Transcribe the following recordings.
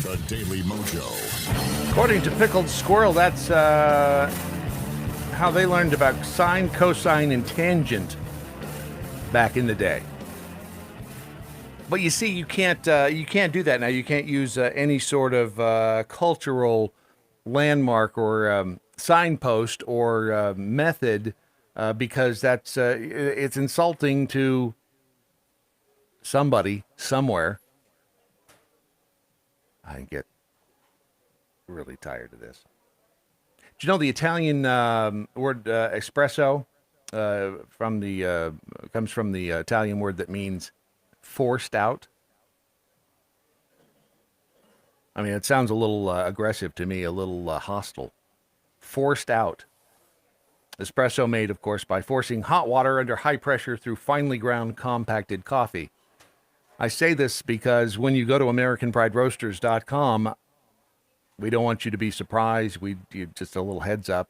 The Daily Mojo. According to Pickled Squirrel, that's how they learned about sine, cosine, and tangent back in the day. But you see, you can't do that now. You can't use any sort of cultural landmark or signpost or method because that's it's insulting to somebody somewhere. I get really tired of this. Do you know the Italian word espresso comes from the Italian word that means forced out? I mean, it sounds a little aggressive to me, a little hostile. Forced out. Espresso made, of course, by forcing hot water under high pressure through finely ground compacted coffee. I say this because when you go to AmericanPrideRoasters.com, we don't want you to be surprised. Just a little heads up,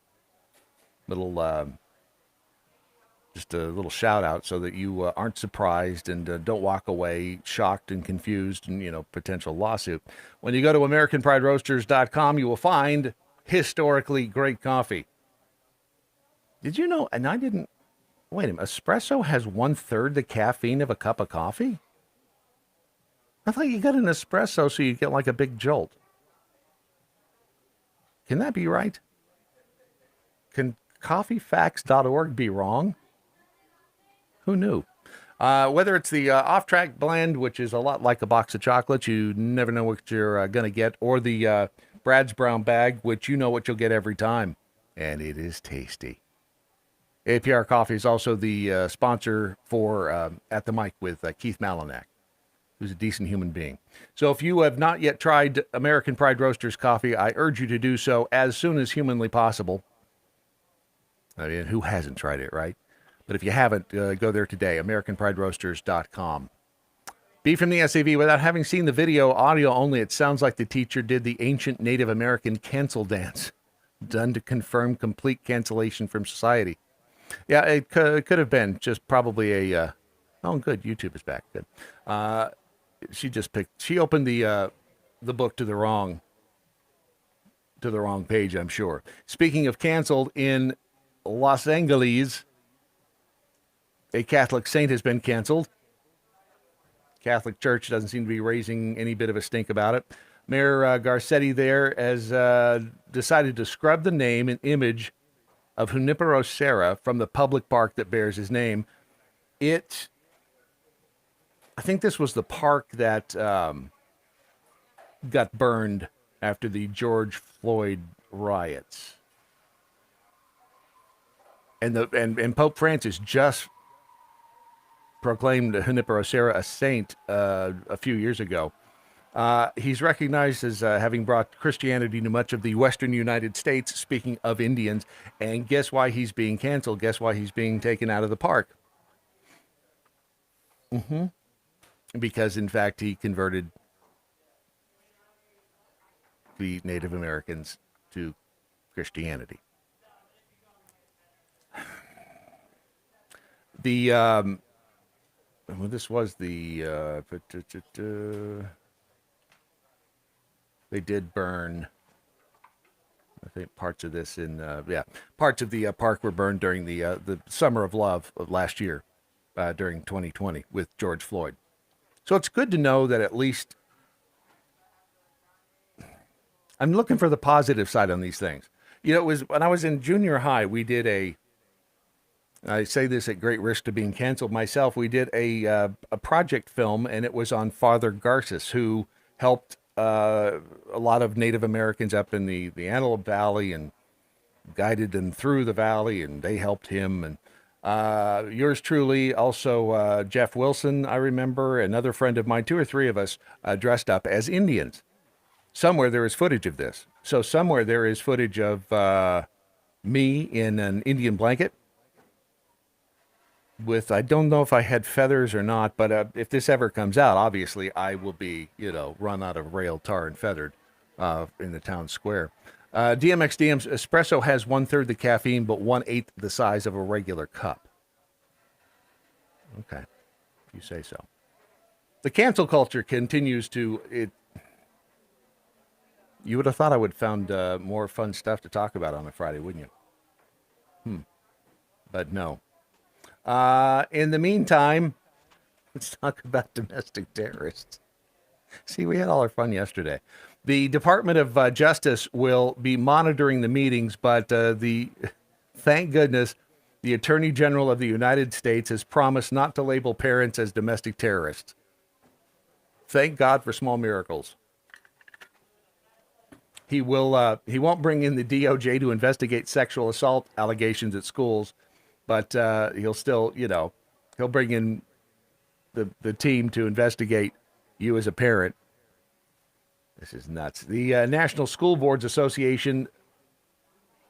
just a little shout out so that you aren't surprised and don't walk away shocked and confused and, potential lawsuit. When you go to AmericanPrideRoasters.com, you will find historically great coffee. Did you know, and I didn't, wait a minute, espresso has 1/3 the caffeine of a cup of coffee? I thought you got an espresso so you get like a big jolt. Can that be right? Can coffeefacts.org be wrong? Who knew? Whether it's the off-track blend, which is a lot like a box of chocolates, you never know what you're going to get, or the Brad's Brown Bag, which you know what you'll get every time, and it is tasty. APR Coffee is also the sponsor for At the Mic with Keith Malinak, who's a decent human being. So if you have not yet tried American Pride Roasters coffee, I urge you to do so as soon as humanly possible. I mean, who hasn't tried it, right? But if you haven't, go there today, AmericanPrideRoasters.com. B from the SAV, without having seen the video, audio only, it sounds like the teacher did the ancient Native American cancel dance, done to confirm complete cancellation from society. Yeah, it could have been just probably a... oh, good, YouTube is back. Good. She opened the book to the wrong page, I'm sure. Speaking of canceled, in Los Angeles, a Catholic saint has been canceled. Catholic Church doesn't seem to be raising any bit of a stink about it. Mayor Garcetti there has decided to scrub the name and image of Junipero Serra from the public park that bears his name. I think this was the park that got burned after the George Floyd riots. And Pope Francis just proclaimed Junipero Serra a saint a few years ago. He's recognized as having brought Christianity to much of the western United States, speaking of Indians. And guess why he's being canceled? Guess why he's being taken out of the park? Because, in fact, he converted the Native Americans to Christianity. This was the... they did burn, I think, parts of this parts of the park were burned during the Summer of Love of last year, during 2020 with George Floyd. So it's good to know that at least I'm looking for the positive side on these things. It was when I was in junior high, we did I say this at great risk to being canceled myself, we did a project film, and it was on Father Garces, who helped a lot of Native Americans up in the Antelope Valley and guided them through the valley, and they helped him. And yours truly, also Jeff Wilson, I remember, another friend of mine, 2 or 3 of us dressed up as Indians. Somewhere there is footage of this. So somewhere there is footage of me in an Indian blanket with, I don't know if I had feathers or not, but if this ever comes out, obviously I will be, run out of rail, tar, and feathered in the town square. DMX espresso has 1/3 the caffeine, but 1/8 the size of a regular cup. Okay, if you say so. The cancel culture continues to You would have thought I would have found more fun stuff to talk about on a Friday, wouldn't you? But no. In the meantime, let's talk about domestic terrorists. See, we had all our fun yesterday. The Department of Justice will be monitoring the meetings, but thank goodness, the Attorney General of the United States has promised not to label parents as domestic terrorists. Thank God for small miracles. He won't bring in the DOJ to investigate sexual assault allegations at schools, but he'll still, he'll bring in the team to investigate you as a parent. This is nuts. The National School Boards Association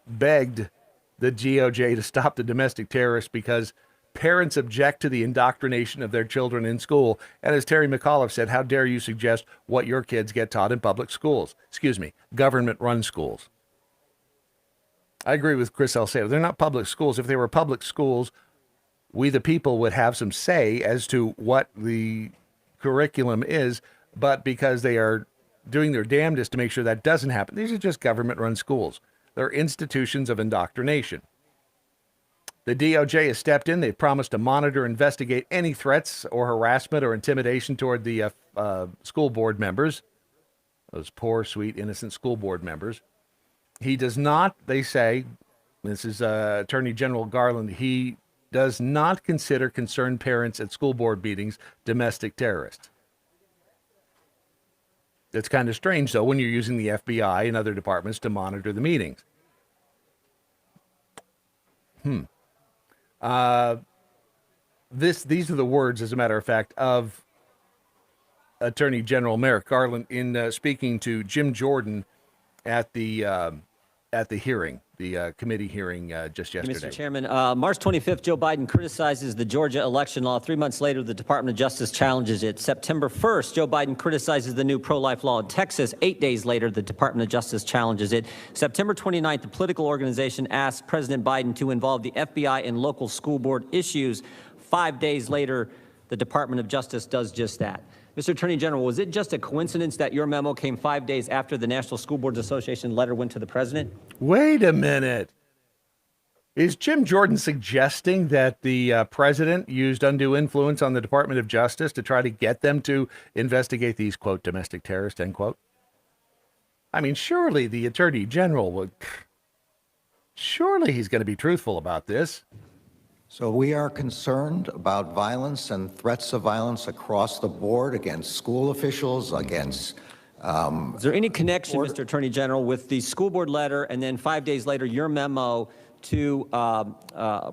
begged the DOJ to stop the domestic terrorists because parents object to the indoctrination of their children in school. And as Terry McAuliffe said, how dare you suggest what your kids get taught in public schools? Excuse me, government-run schools. I agree with Chris Alcedo. They're not public schools. If they were public schools, we the people would have some say as to what the curriculum is, but because they are doing their damnedest to make sure that doesn't happen, these are just government-run schools. They're institutions of indoctrination. The DOJ has stepped in. They've promised to monitor, investigate any threats or harassment or intimidation toward the school board members, those poor, sweet, innocent school board members. He does not, they say, this is Attorney General Garland, he does not consider concerned parents at school board meetings domestic terrorists. It's kind of strange, though, when you're using the FBI and other departments to monitor the meetings. These are the words, as a matter of fact, of Attorney General Merrick Garland in speaking to Jim Jordan at the hearing, the committee hearing just yesterday. Mr. Chairman, March 25th, Joe Biden criticizes the Georgia election law. 3 months later, the Department of Justice challenges it. September 1st, Joe Biden criticizes the new pro-life law in Texas. 8 days later, the Department of Justice challenges it. September 29th, the political organization asked President Biden to involve the FBI in local school board issues. 5 days later, the Department of Justice does just that. Mr. Attorney General, was it just a coincidence that your memo came 5 days after the National School Boards Association letter went to the president? Wait a minute. Is Jim Jordan suggesting that the president used undue influence on the Department of Justice to try to get them to investigate these, quote, domestic terrorists, end quote? I mean, surely the Attorney General would... Surely he's going to be truthful about this. So we are concerned about violence and threats of violence across the board against school officials, against... Is there any connection, Mr. Attorney General, with the school board letter and then 5 days later your memo to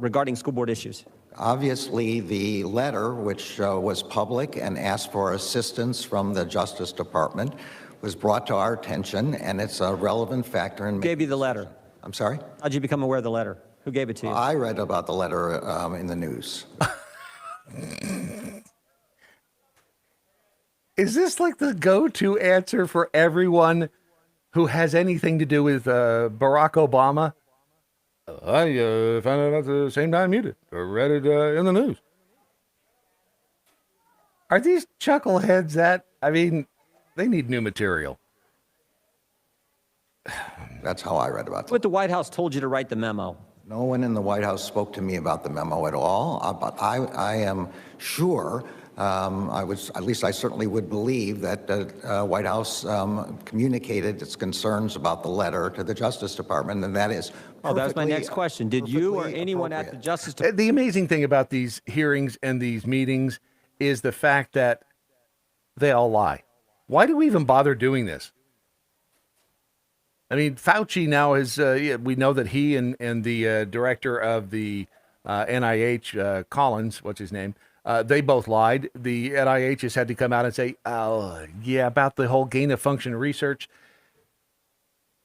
regarding school board issues? Obviously, the letter, which was public and asked for assistance from the Justice Department, was brought to our attention, and it's a relevant factor in... Who gave you the letter? I'm sorry? How'd you become aware of the letter? Who gave it to you? I read about the letter in the news. Is this like the go-to answer for everyone who has anything to do with Barack Obama? I found it at the same time you did. I read it in the news. Are these chuckleheads that, I mean, they need new material. That's how I read about it. What the White House told you to write the memo? No one in the White House spoke to me about the memo at all, but I am sure, at least I certainly would believe that the White House communicated its concerns about the letter to the Justice Department, and that is perfectly... Oh, that was my next question. Did you or anyone at the Justice Department... The amazing thing about these hearings and these meetings is the fact that they all lie. Why do we even bother doing this? I mean, Fauci now is, we know that he and the director of the NIH, Collins, what's his name, they both lied. The NIH has had to come out and say, oh, yeah, about the whole gain of function research.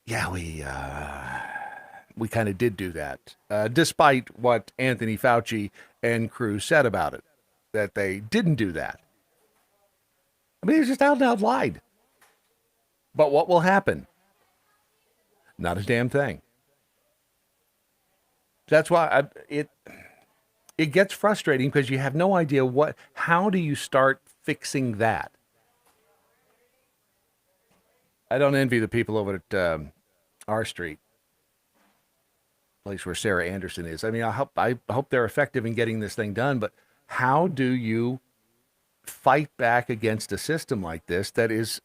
Yeah, we kind of did do that, despite what Anthony Fauci and crew said about it, that they didn't do that. I mean, they just out and out lied. But what will happen? Not a damn thing. That's why it gets frustrating because you have no idea how do you start fixing that? I don't envy the people over at R Street, place where Sarah Anderson is. I mean, I hope they're effective in getting this thing done, but how do you fight back against a system like this that is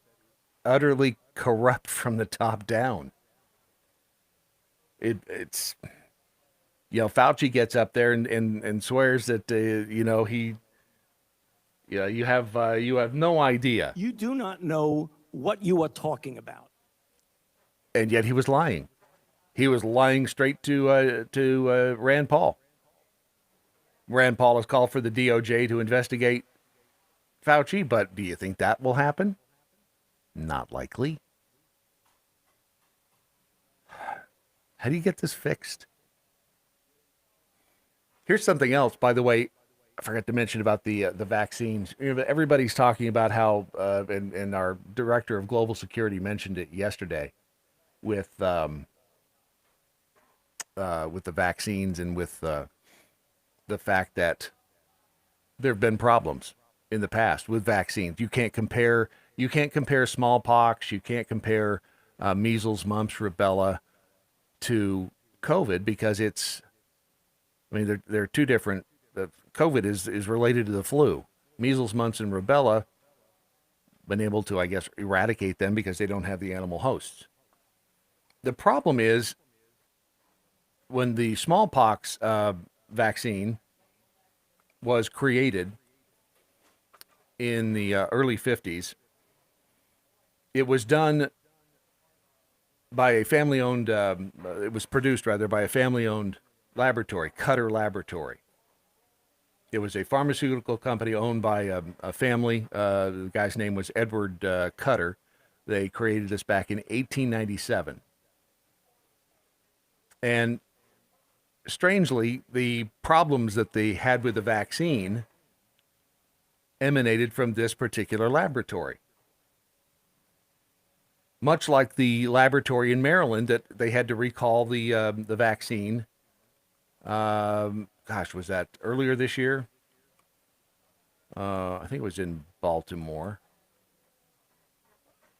utterly corrupt from the top down? It's Fauci gets up there and swears that you have no idea, You do not know what you are talking about. and yet he was lying. He was lying straight to Rand Paul. Rand Paul has called for the DOJ to investigate Fauci, but do you think that will happen? Not likely. How do you get this fixed? Here's something else, by the way. I forgot to mention about the vaccines. Everybody's talking about how, and our director of global security mentioned it yesterday, with the vaccines and with the fact that there have been problems in the past with vaccines. You can't compare smallpox. You can't compare measles, mumps, rubella to COVID because they're two different. COVID is related to the flu. Measles, mumps, and rubella, been able to, I guess, eradicate them because they don't have the animal hosts. The problem is when the smallpox vaccine was created in the early 50s, it was done by a family-owned, it was produced, rather, by a family-owned laboratory, Cutter Laboratory. It was a pharmaceutical company owned by a family. The guy's name was Edward Cutter. They created this back in 1897. And strangely, the problems that they had with the vaccine emanated from this particular laboratory. Much like the laboratory in Maryland that they had to recall the vaccine. Was that earlier this year? I think it was in Baltimore.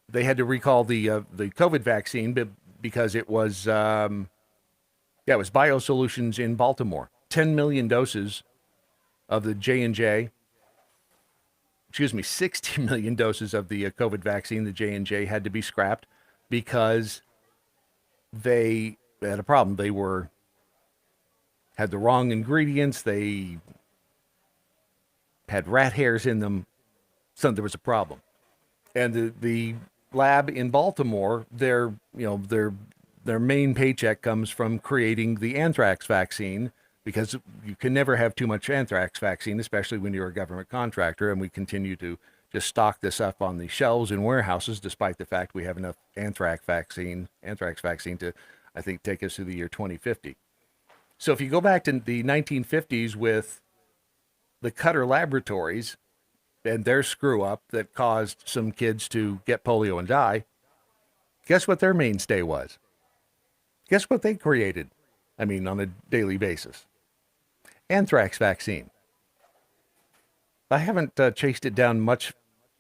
They had to recall the COVID vaccine because it was it was BioSolutions in Baltimore. 10 million doses of the J&J. 60 million doses of the COVID vaccine, the J&J, had to be scrapped because they had a problem. They had the wrong ingredients. They had rat hairs in them. So there was a problem. And the lab in Baltimore, their main paycheck comes from creating the anthrax vaccine, because you can never have too much anthrax vaccine, especially when you're a government contractor, and we continue to just stock this up on the shelves in warehouses, despite the fact we have enough anthrax vaccine to, I think, take us to the year 2050. So if you go back to the 1950s with the Cutter Laboratories and their screw up that caused some kids to get polio and die, guess what their mainstay was? Guess what they created? On a daily basis. Anthrax vaccine. I haven't chased it down much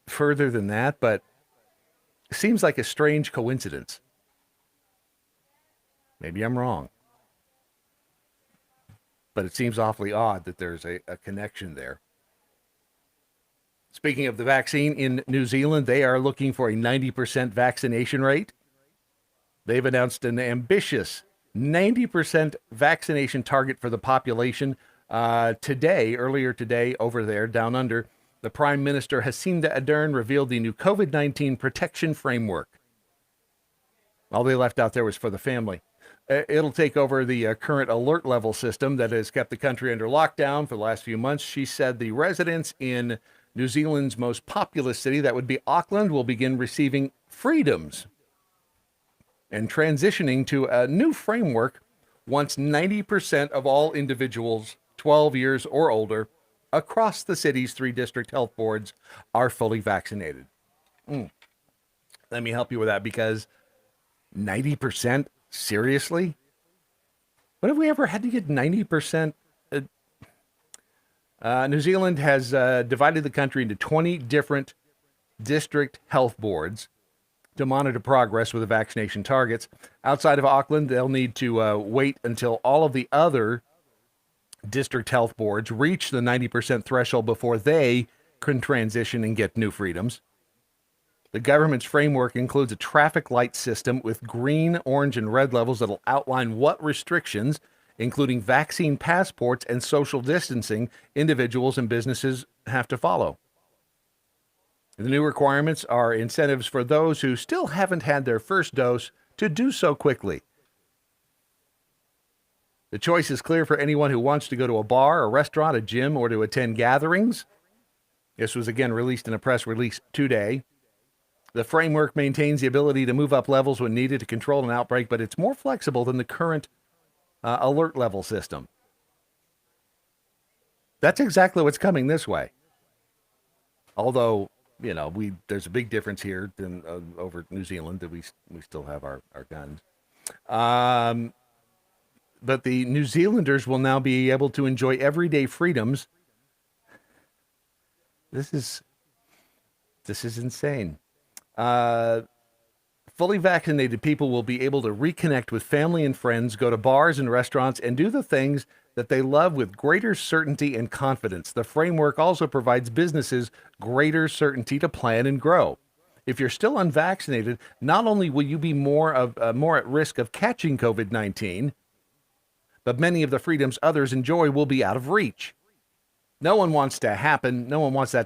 further than that, but it seems like a strange coincidence. Maybe I'm wrong. But it seems awfully odd that there's a connection there. Speaking of the vaccine, in New Zealand, they are looking for a 90% vaccination rate. They've announced an ambitious 90% vaccination target for the population. Earlier today, over there, down under, the Prime Minister Jacinda Ardern revealed the new COVID-19 protection framework. All they left out there was for the family. It'll take over the current alert level system that has kept the country under lockdown for the last few months. She said the residents in New Zealand's most populous city, that would be Auckland, will begin receiving freedoms and transitioning to a new framework once 90% of all individuals 12 years or older across the city's 3 district health boards are fully vaccinated. Let me help you with that, because 90%? Seriously? When have we ever had to get 90%? New Zealand has divided the country into 20 different district health boards. to monitor progress with the vaccination targets. Outside of Auckland, they'll need to wait until all of the other district health boards reach the 90% threshold before they can transition and get new freedoms. The government's framework includes a traffic light system with green, orange, and red levels that'll outline what restrictions, including vaccine passports and social distancing, individuals and businesses have to follow. The new requirements are incentives for those who still haven't had their first dose to do so quickly. The choice is clear for anyone who wants to go to a bar, a restaurant, a gym, or to attend gatherings. This was again released in a press release today. The framework maintains the ability to move up levels when needed to control an outbreak, but it's more flexible than the current alert level system. That's exactly what's coming this way. Although, there's a big difference here than over New Zealand that we still have our guns. But the New Zealanders will now be able to enjoy everyday freedoms. This is insane. Fully vaccinated people will be able to reconnect with family and friends, go to bars and restaurants, and do the things that they love with greater certainty and confidence. The framework also provides businesses greater certainty to plan and grow. If you're still unvaccinated, not only will you be more at risk of catching COVID-19, but many of the freedoms others enjoy will be out of reach. No one wants that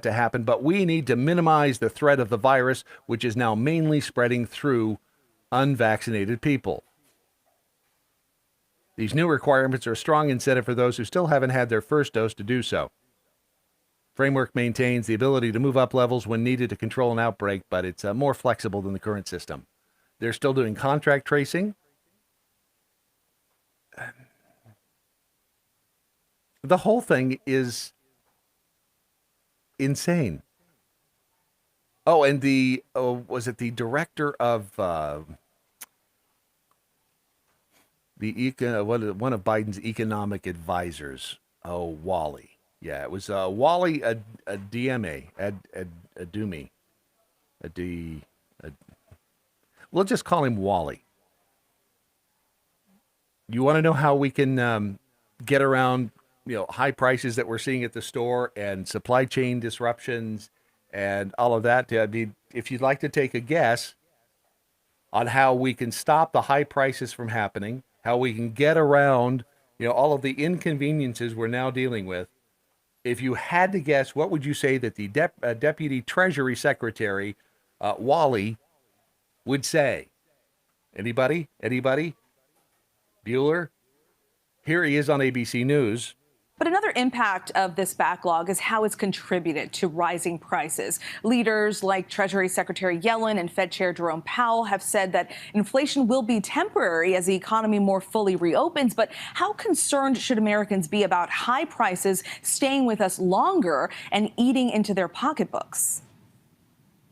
to happen, but we need to minimize the threat of the virus, which is now mainly spreading through unvaccinated people. These new requirements are a strong incentive for those who still haven't had their first dose to do so. Framework maintains the ability to move up levels when needed to control an outbreak, but it's more flexible than the current system. They're still doing contact tracing. The whole thing is insane. Oh, and was it the director of one of Biden's economic advisors? Oh, Wally. Yeah, it was Wally Adeyemi. We'll just call him Wally. You want to know how we can get around high prices that we're seeing at the store and supply chain disruptions and all of that? I mean, if you'd like to take a guess on how we can stop the high prices from happening, how we can get around, all of the inconveniences we're now dealing with, if you had to guess, what would you say that the Deputy Treasury Secretary, Wally, would say? Anybody? Bueller? Here he is on ABC News. But another impact of this backlog is how it's contributed to rising prices. Leaders like Treasury Secretary Yellen and Fed Chair Jerome Powell have said that inflation will be temporary as the economy more fully reopens. But how concerned should Americans be about high prices staying with us longer and eating into their pocketbooks?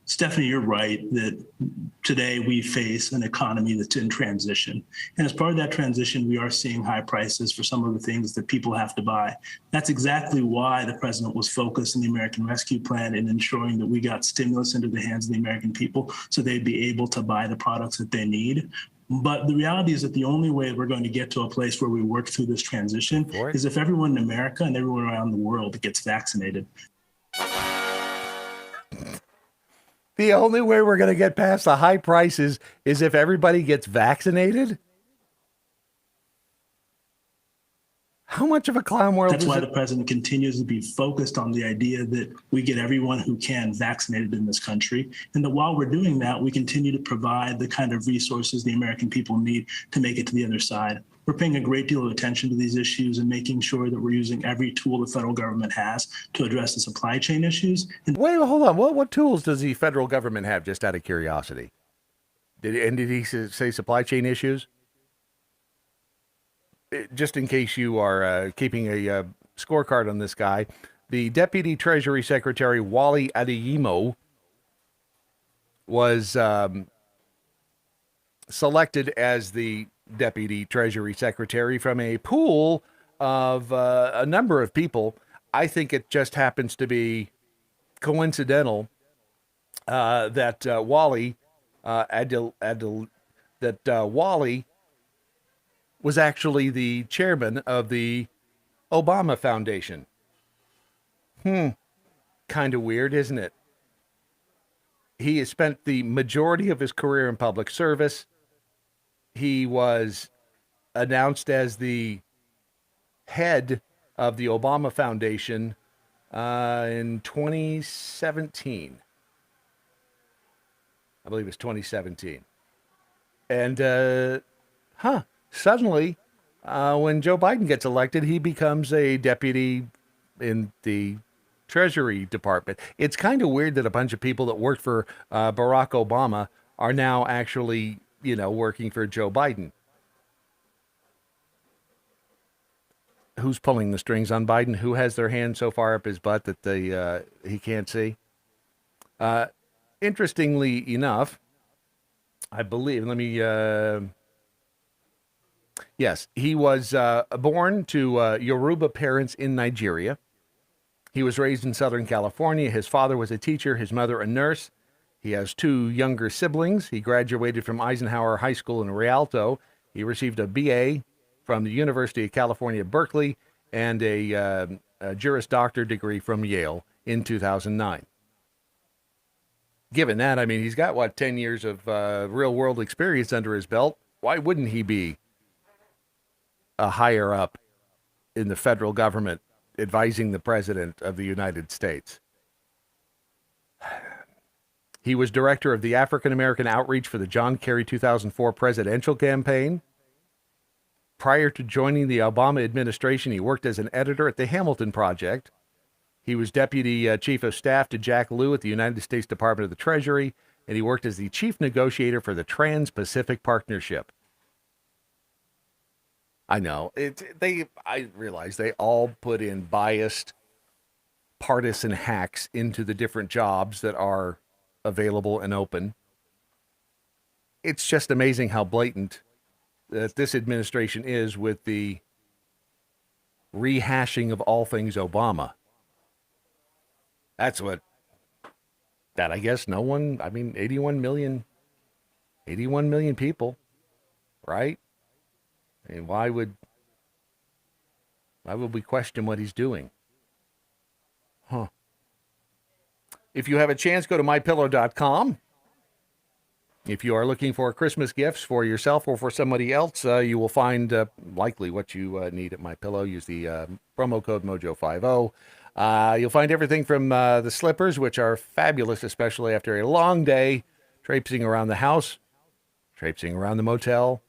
Stephanie, you're right that today we face an economy that's in transition. And as part of that transition, we are seeing high prices for some of the things that people have to buy. That's exactly why the president was focused in the American Rescue Plan in ensuring that we got stimulus into the hands of the American people so they'd be able to buy the products that they need. But the reality is that the only way we're going to get to a place where we work through this transition is if everyone in America and everyone around the world gets vaccinated. The only way we're going to get past the high prices is if everybody gets vaccinated? How much of a clown world That's is why it? the president continues to be focused on the idea that we get everyone who can vaccinated in this country. And that while we're doing that, we continue to provide the kind of resources the American people need to make it to the other side. We're paying a great deal of attention to these issues and making sure that we're using every tool the federal government has to address the supply chain issues. Wait, hold on. What tools does the federal government have, just out of curiosity? Did he say supply chain issues? Just in case you are keeping a scorecard on this guy, the Deputy Treasury Secretary, Wally Adeyemo, was selected as the Deputy Treasury Secretary from a pool of a number of people. I think it just happens to be coincidental that Wally Wally was actually the chairman of the Obama Foundation. Kind of weird, isn't it? He has spent the majority of his career in public service. He was announced as the head of the Obama Foundation in 2017. I believe it's 2017. And, suddenly, when Joe Biden gets elected, he becomes a deputy in the Treasury Department. It's kind of weird that a bunch of people that worked for Barack Obama are now actually, working for Joe Biden. Who's pulling the strings on Biden? Who has their hand so far up his butt that he can't see? Interestingly enough, I believe, yes, he was born to Yoruba parents in Nigeria. He was raised in Southern California. His father was a teacher, his mother a nurse. He has 2 younger siblings. He graduated from Eisenhower High School in Rialto. He received a BA from the University of California, Berkeley, and a Juris Doctor degree from Yale in 2009. Given that, he's got, 10 years of real-world experience under his belt. Why wouldn't he be a higher up in the federal government advising the President of the United States? He was director of the African American outreach for the John Kerry 2004 presidential campaign. Prior to joining the Obama administration, he worked as an editor at the Hamilton Project. He was deputy chief of staff to Jack Lew at the United States Department of the Treasury, and he worked as the chief negotiator for the Trans-Pacific Partnership. I know. I realize they all put in biased partisan hacks into the different jobs that are available and open. It's just amazing how blatant that this administration is with the rehashing of all things Obama. That's I guess no one, 81 million people, right? Why would we question what he's doing? If you have a chance, go to mypillow.com. If you are looking for Christmas gifts for yourself or for somebody else, you will find likely what you need at MyPillow. Use the promo code Mojo50. You'll find everything from the slippers, which are fabulous, especially after a long day traipsing around the house, traipsing around the motel,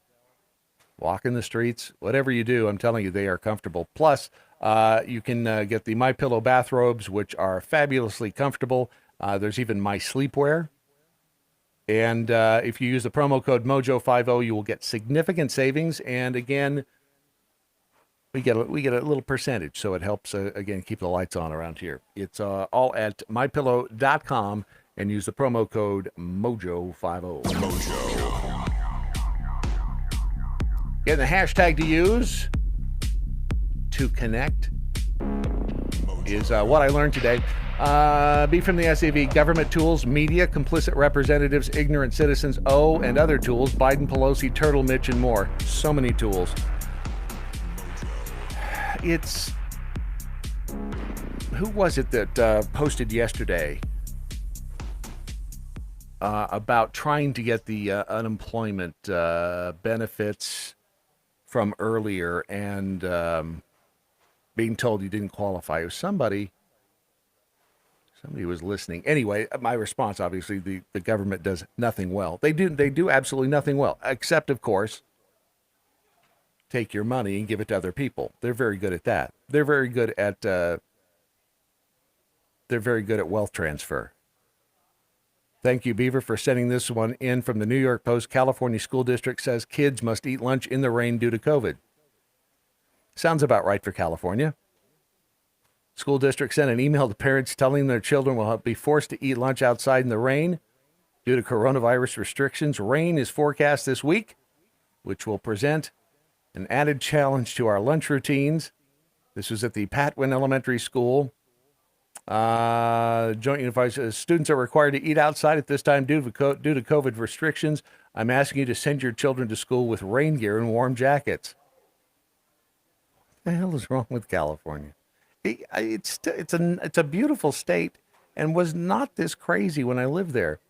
walking the streets, whatever you do, I'm telling you, they are comfortable. Plus, you can get the MyPillow bathrobes, which are fabulously comfortable. There's even My Sleepwear. And if you use the promo code Mojo50, you will get significant savings. And again, we get a little percentage, so it helps, again, keep the lights on around here. It's all at mypillow.com, and use the promo code Mojo50. Mojo. Getting the hashtag to use to connect is what I learned today. B from the SAV, government tools, media, complicit representatives, ignorant citizens, and other tools, Biden, Pelosi, Turtle, Mitch, and more. So many tools. It's, who was it that posted yesterday about trying to get the unemployment benefits from earlier and being told you didn't qualify? It was somebody was listening. Anyway, my response, obviously, the government does nothing well. They do absolutely nothing well, except, of course, take your money and give it to other people. They're very good at that. They're very good at wealth transfer. Thank you, Beaver, for sending this one in from the New York Post. California school district says kids must eat lunch in the rain due to COVID. Sounds about right for California. School district sent an email to parents telling their children will be forced to eat lunch outside in the rain due to coronavirus restrictions. Rain is forecast this week, which will present an added challenge to our lunch routines. This was at the Patwin Elementary School Joint Unified says students are required to eat outside at this time due to COVID restrictions. I'm asking you to send your children to school with rain gear and warm jackets. What the hell is wrong with California? It's a beautiful state and was not this crazy when I lived there.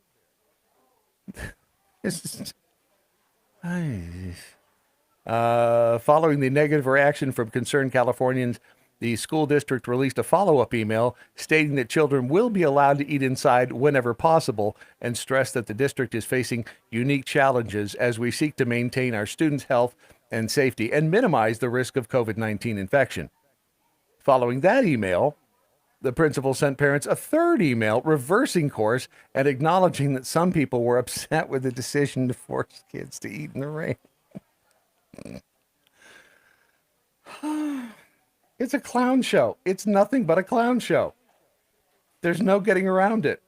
Following the negative reaction from concerned Californians, the school district released a follow-up email stating that children will be allowed to eat inside whenever possible and stressed that the district is facing unique challenges as we seek to maintain our students' health and safety and minimize the risk of COVID-19 infection. Following that email, the principal sent parents a third email reversing course and acknowledging that some people were upset with the decision to force kids to eat in the rain. It's a clown show. It's nothing but a clown show. There's no getting around it.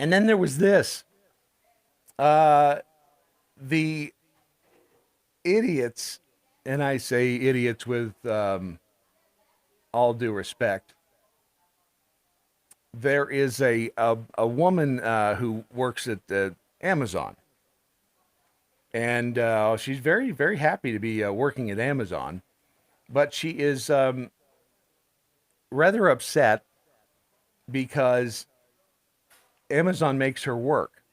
And then there was this. The idiots, and I say idiots with all due respect. There is a woman who works at Amazon. And she's very, very happy to be working at Amazon. But she is rather upset because Amazon makes her work.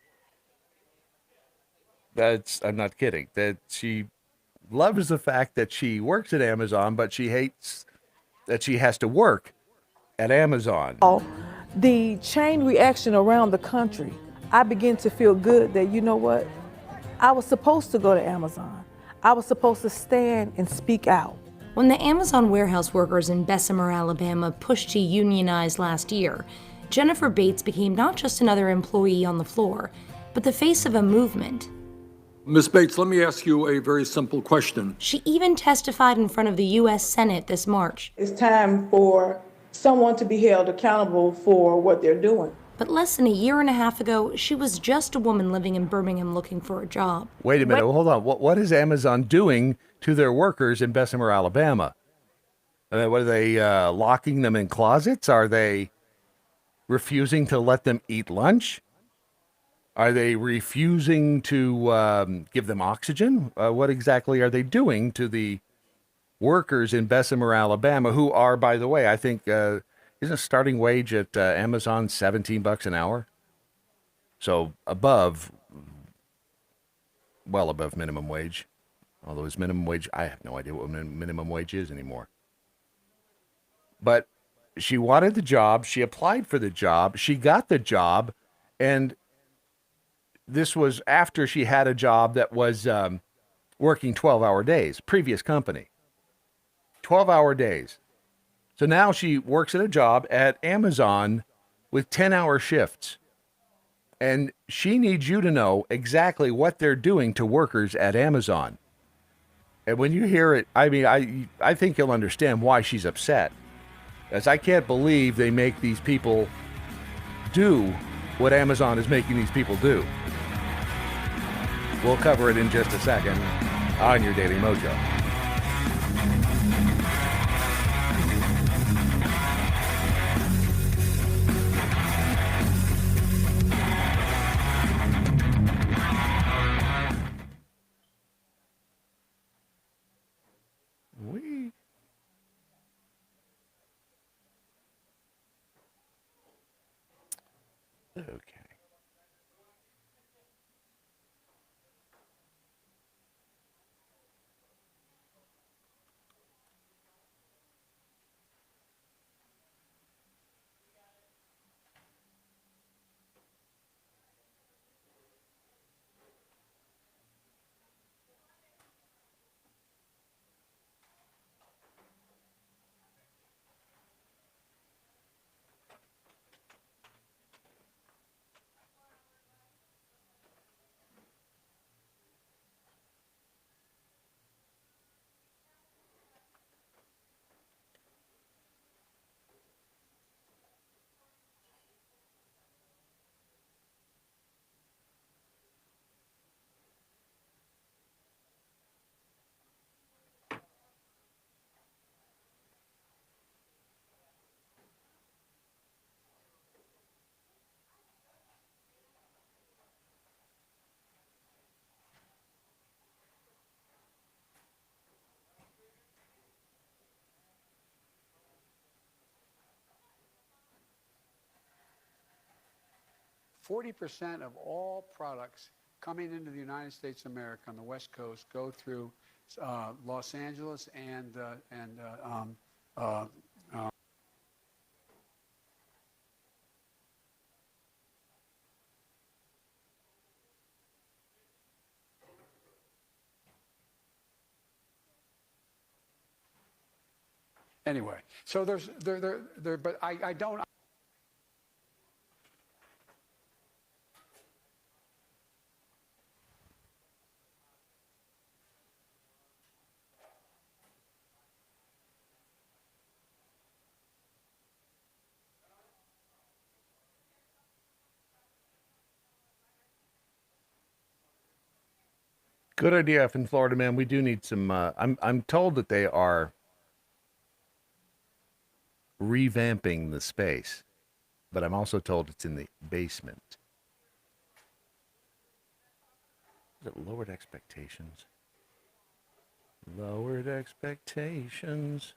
I'm not kidding. That she loves the fact that she works at Amazon, but she hates that she has to work at Amazon. The chain reaction around the country, I begin to feel good that, you know what? I was supposed to go to Amazon. I was supposed to stand and speak out. When the Amazon warehouse workers in Bessemer, Alabama pushed to unionize last year, Jennifer Bates became not just another employee on the floor, but the face of a movement. Ms. Bates, let me ask you a very simple question. She even testified in front of the U.S. Senate this March. It's time for someone to be held accountable for what they're doing. But less than a year and a half ago, she was just a woman living in Birmingham looking for a job. Wait a minute. Hold on. What is Amazon doing to their workers in Bessemer, Alabama? What are they locking them in closets? Are they refusing to let them eat lunch? Are they refusing to give them oxygen? What exactly are they doing to the workers in Bessemer, Alabama, who are, by the way, I think... isn't a starting wage at Amazon $17 an hour? So well above minimum wage. Although it's minimum wage, I have no idea what minimum wage is anymore. But she wanted the job. She applied for the job. She got the job. And this was after she had a job that was working 12-hour days, previous company. 12-hour days. So now she works at a job at Amazon with 10-hour shifts. And she needs you to know exactly what they're doing to workers at Amazon. And when you hear it, I mean, I think you'll understand why she's upset. As I can't believe they make these people do what Amazon is making these people do. We'll cover it in just a second on your Daily Mojo. Okay. 40% of all products coming into the United States of America on the West Coast go through Los Angeles and anyway. So there's but I don't. Good idea up in Florida, man. We do need some. I'm told that they are revamping the space, but I'm also told it's in the basement. Is it lowered expectations? Lowered expectations.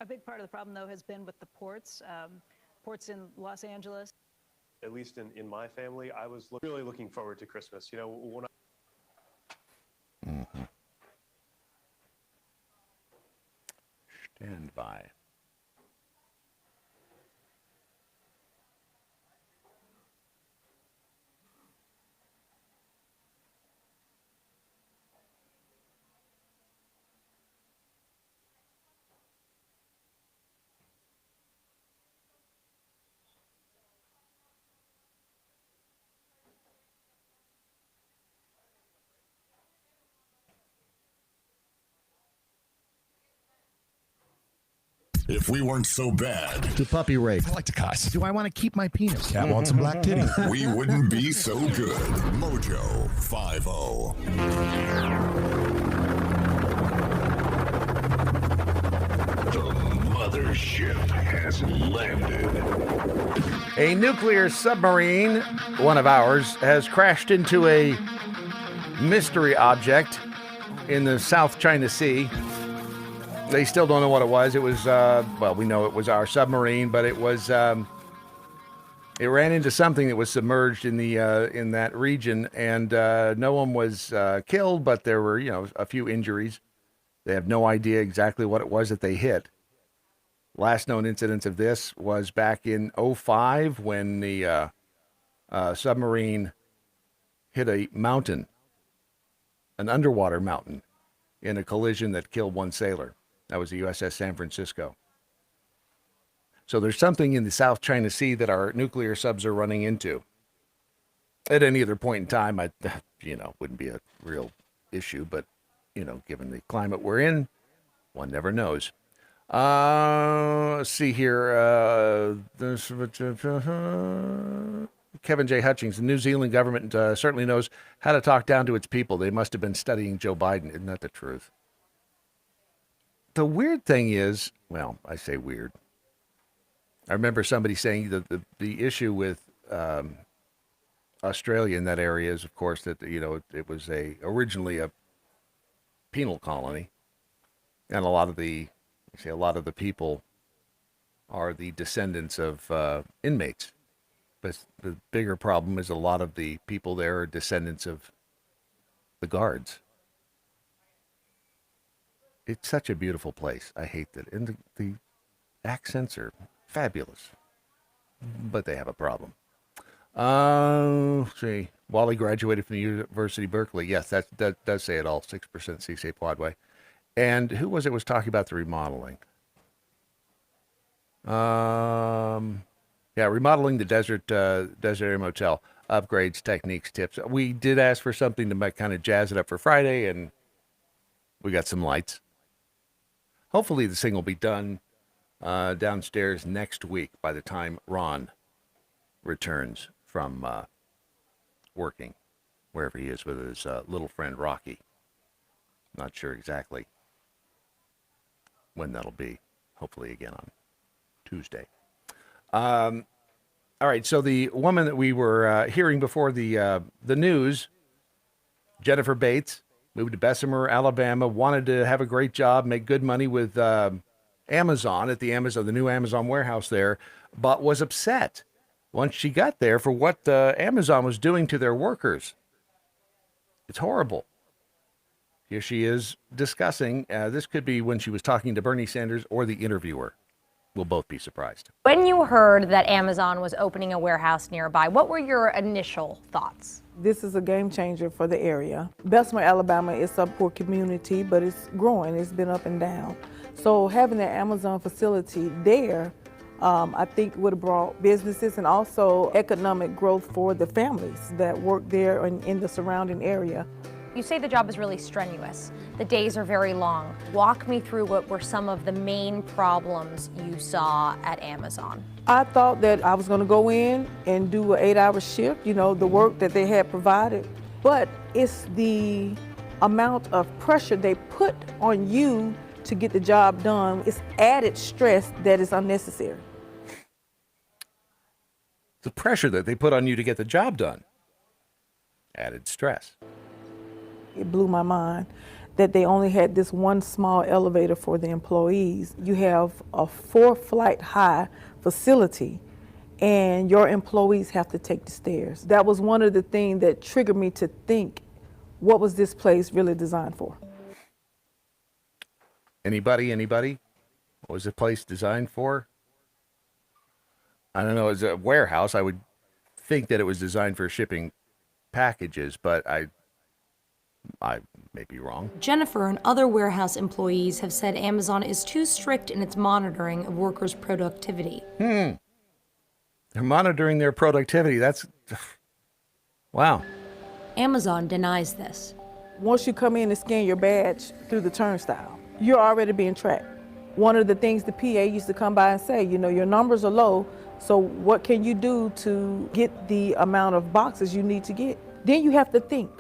A big part of the problem, though, has been with the ports. Ports in Los Angeles. At least in my family, I was really looking forward to Christmas. You know, when Stand by. If we weren't so bad, To puppy rape. I like to cuss. Do I want to keep my penis? Cat wants some black titties. We wouldn't be so good. Mojo 50. The mothership has landed. A nuclear submarine, one of ours, has crashed into a mystery object in the South China Sea. They still don't know what it was. It was, well, we know it was our submarine, but it was, it ran into something that was submerged in the in that region, and no one was killed, but there were, a few injuries. They have no idea exactly what it was that they hit. Last known incidence of this was back in 2005 when the submarine hit a mountain, an underwater mountain, in a collision that killed one sailor. That was the USS San Francisco. So there's something in the South China Sea that our nuclear subs are running into. At any other point in time, wouldn't be a real issue, but, given the climate we're in, one never knows. Let's see here. Kevin J. Hutchings, the New Zealand government certainly knows how to talk down to its people. They must have been studying Joe Biden. Isn't that the truth? The weird thing is, well, I say weird. I remember somebody saying that the issue with Australia in that area is, of course, that, it was originally a penal colony. And a lot of the people are the descendants of inmates. But the bigger problem is a lot of the people there are descendants of the guards. It's such a beautiful place. I hate that. And the accents are fabulous. But they have a problem. See, Wally graduated from the University of Berkeley. Yes, that does say it all. 6% CSA Quadway. And who was talking about the remodeling? Yeah, remodeling the desert area motel. Upgrades, techniques, tips. We did ask for something to kind of jazz it up for Friday, and we got some lights. Hopefully this thing will be done downstairs next week by the time Ron returns from working, wherever he is with his little friend Rocky. Not sure exactly when that'll be. Hopefully again on Tuesday. All right, so the woman that we were hearing before the news, Jennifer Bates, moved to Bessemer, Alabama, wanted to have a great job, make good money with Amazon at the new Amazon warehouse there, but was upset once she got there for what Amazon was doing to their workers. It's horrible. Here she is discussing. This could be when she was talking to Bernie Sanders or the interviewer. We'll both be surprised. When you heard that Amazon was opening a warehouse nearby, what were your initial thoughts? This is a game changer for the area. Bessemer, Alabama is a poor community, but it's growing. It's been up and down. So having an Amazon facility there, I think would have brought businesses and also economic growth for the families that work there and in the surrounding area. You say the job is really strenuous. The days are very long. Walk me through what were some of the main problems you saw at Amazon. I thought that I was going to go in and do an 8-hour shift, the work that they had provided. But it's the amount of pressure they put on you to get the job done. It's added stress that is unnecessary. The pressure that they put on you to get the job done. Added stress. It blew my mind that they only had this one small elevator for the employees. You have a 4-flight high facility and your employees have to take the stairs. That was one of the things that triggered me to think, what was this place really designed for? Anybody? What was the place designed for? I don't know, as a warehouse, I would think that it was designed for shipping packages, but I may be wrong. Jennifer and other warehouse employees have said Amazon is too strict in its monitoring of workers' productivity. They're monitoring their productivity. That's... wow. Amazon denies this. Once you come in and scan your badge through the turnstile, you're already being tracked. One of the things the PA used to come by and say, your numbers are low, so what can you do to get the amount of boxes you need to get? Then you have to think,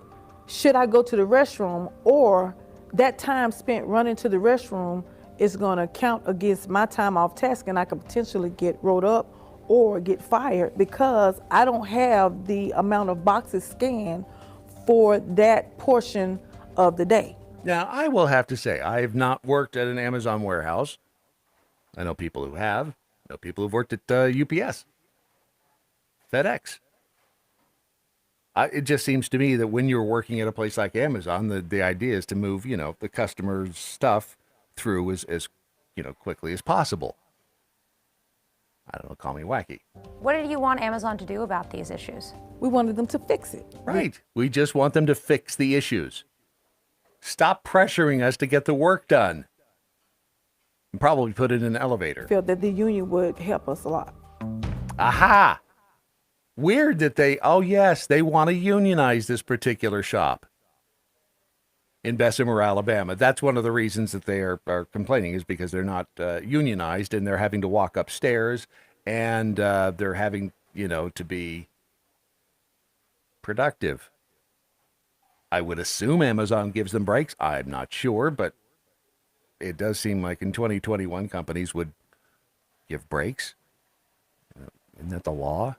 should I go to the restroom, or that time spent running to the restroom is going to count against my time off task and I could potentially get rolled up or get fired because I don't have the amount of boxes scanned for that portion of the day. Now, I will have to say, I have not worked at an Amazon warehouse. I know people who have. I know people who've worked at UPS, FedEx. It just seems to me that when you're working at a place like Amazon, the idea is to move, the customer's stuff through as quickly as possible. I don't know, call me wacky. What did you want Amazon to do about these issues? We wanted them to fix it. Right. We just want them to fix the issues. Stop pressuring us to get the work done. And probably put it in an elevator. I felt that the union would help us a lot. Aha! Weird that they want to unionize this particular shop in Bessemer, Alabama. That's one of the reasons that they are complaining, is because they're not unionized and they're having to walk upstairs and they're having, to be productive. I would assume Amazon gives them breaks. I'm not sure, but it does seem like in 2021 companies would give breaks. Isn't that the law?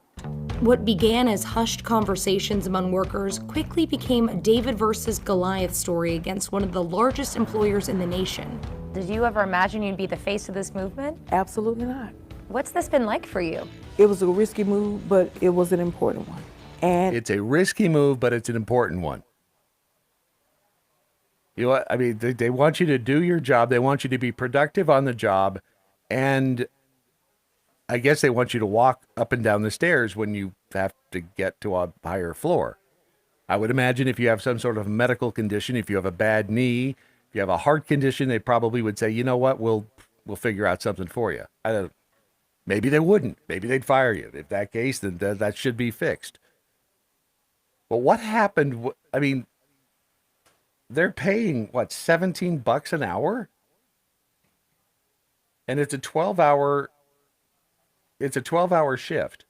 What began as hushed conversations among workers quickly became a David versus Goliath story against one of the largest employers in the nation. Did you ever imagine you'd be the face of this movement? Absolutely not. What's this been like for you? It was a risky move, but it was an important one. And it's a risky move, but it's an important one. You know what? I mean, they want you to do your job. They want you to be productive on the job. And I guess they want you to walk up and down the stairs when you have to get to a higher floor. I would imagine if you have some sort of medical condition, if you have a bad knee, if you have a heart condition, they probably would say, you know what, we'll figure out something for you. Maybe they wouldn't. Maybe they'd fire you. If that case, then that should be fixed. But what happened? I mean, they're paying, what, $17 an hour? And it's a 12-hour shift.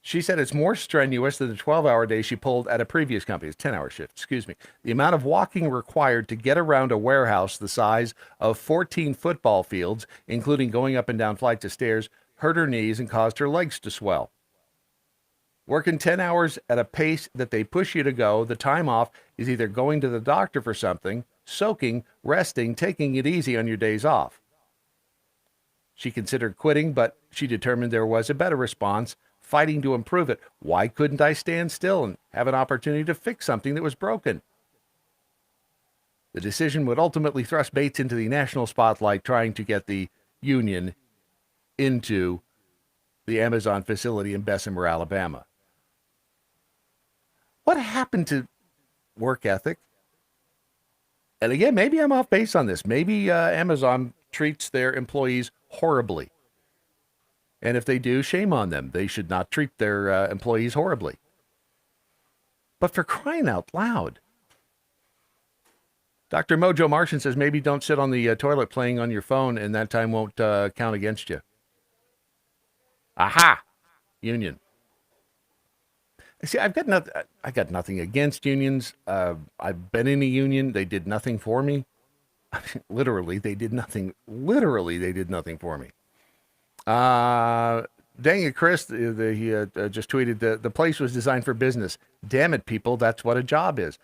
She said it's more strenuous than the 12-hour day she pulled at a previous company. It's 10-hour shift, excuse me. The amount of walking required to get around a warehouse the size of 14 football fields, including going up and down flights of stairs, hurt her knees and caused her legs to swell. Working 10 hours at a pace that they push you to go, the time off is either going to the doctor for something, soaking, resting, taking it easy on your days off. She considered quitting, but she determined there was a better response, fighting to improve it. Why couldn't I stand still and have an opportunity to fix something that was broken? The decision would ultimately thrust Bates into the national spotlight, trying to get the union into the Amazon facility in Bessemer, Alabama. What happened to work ethic? And again, maybe I'm off base on this. Maybe Amazon treats their employees horribly. And if they do, shame on them. They should not treat their employees horribly. But for crying out loud. Dr. Mojo Martian says maybe don't sit on the toilet playing on your phone, and that time won't count against you. Aha! Union. See, I got nothing against unions. I've been in a union. They did nothing for me. Literally, they did nothing. Literally, they did nothing for me. Dang it, Chris, he just tweeted, the place was designed for business. Damn it, people, that's what a job is.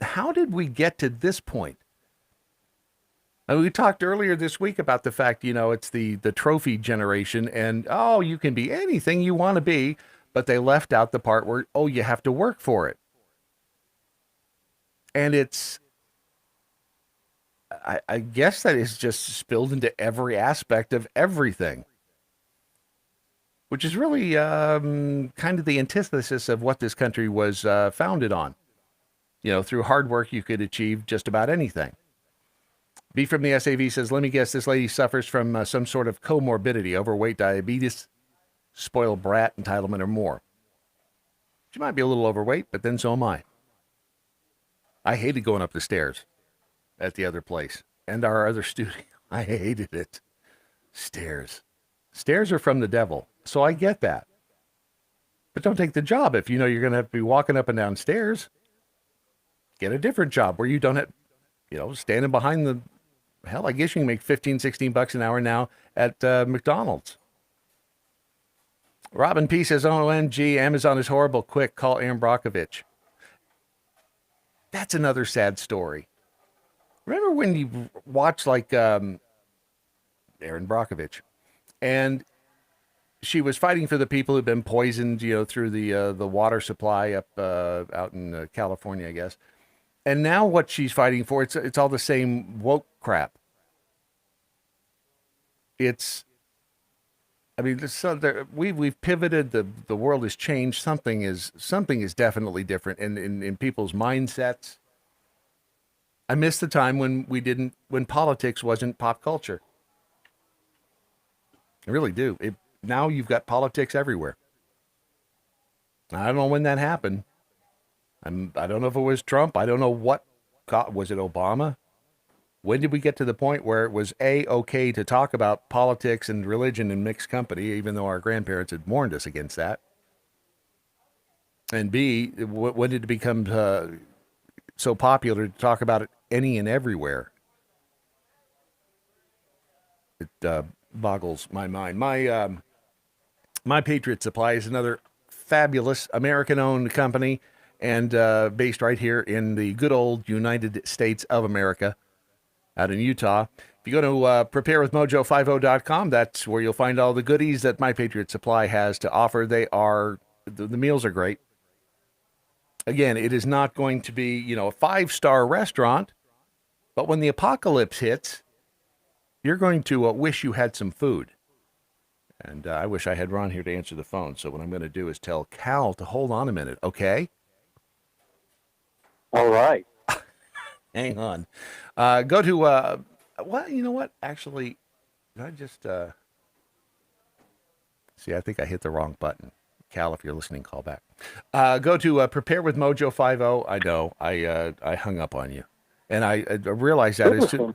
How did we get to this point? And we talked earlier this week about the fact, it's the trophy generation, and, you can be anything you want to be, but they left out the part where, you have to work for it. And I guess that is just spilled into every aspect of everything, which is really kind of the antithesis of what this country was founded on. Through hard work, you could achieve just about anything. B from the SAV says, let me guess, this lady suffers from some sort of comorbidity, overweight, diabetes, spoiled brat, entitlement, or more. She might be a little overweight, but then so am I. I hated going up the stairs at the other place and our other studio. I hated it. Stairs are from the devil. So I get that, but don't take the job. If you're going to have to be walking up and down stairs, get a different job where you don't have, standing behind the hell. I guess you can make $15-16 an hour now at McDonald's. Robin P says, OMG, Amazon is horrible. Quick, call Aaron Brockovich. That's another sad story. Remember when you watched Aaron Brockovich, and she was fighting for the people who've been poisoned, through the water supply up out in California, I guess. And now what she's fighting for, it's all the same woke crap. We've pivoted. The world has changed. Something is definitely different in people's mindsets. I miss the time when politics wasn't pop culture. I really do. Now you've got politics everywhere. I don't know when that happened. I don't know if it was Trump. I don't know was it Obama? When did we get to the point where it was okay to talk about politics and religion in mixed company, even though our grandparents had warned us against that? And B, when did it become so popular to talk about it any and everywhere? It boggles my mind. My Patriot Supply is another fabulous American-owned company and based right here in the good old United States of America out in Utah. If you go to preparewithmojo50.com, that's where you'll find all the goodies that My Patriot Supply has to offer. The meals are great. Again, it is not going to be, a 5-star restaurant, but when the apocalypse hits, you're going to wish you had some food. And I wish I had Ron here to answer the phone. So what I'm going to do is tell Cal to hold on a minute, okay? All right. Hang on. Go to, you know what? Actually, Did I just see? I think I hit the wrong button. Cal, if you're listening, call back. Go to Prepare with Mojo 50. I know I hung up on you, and I realized that as soon.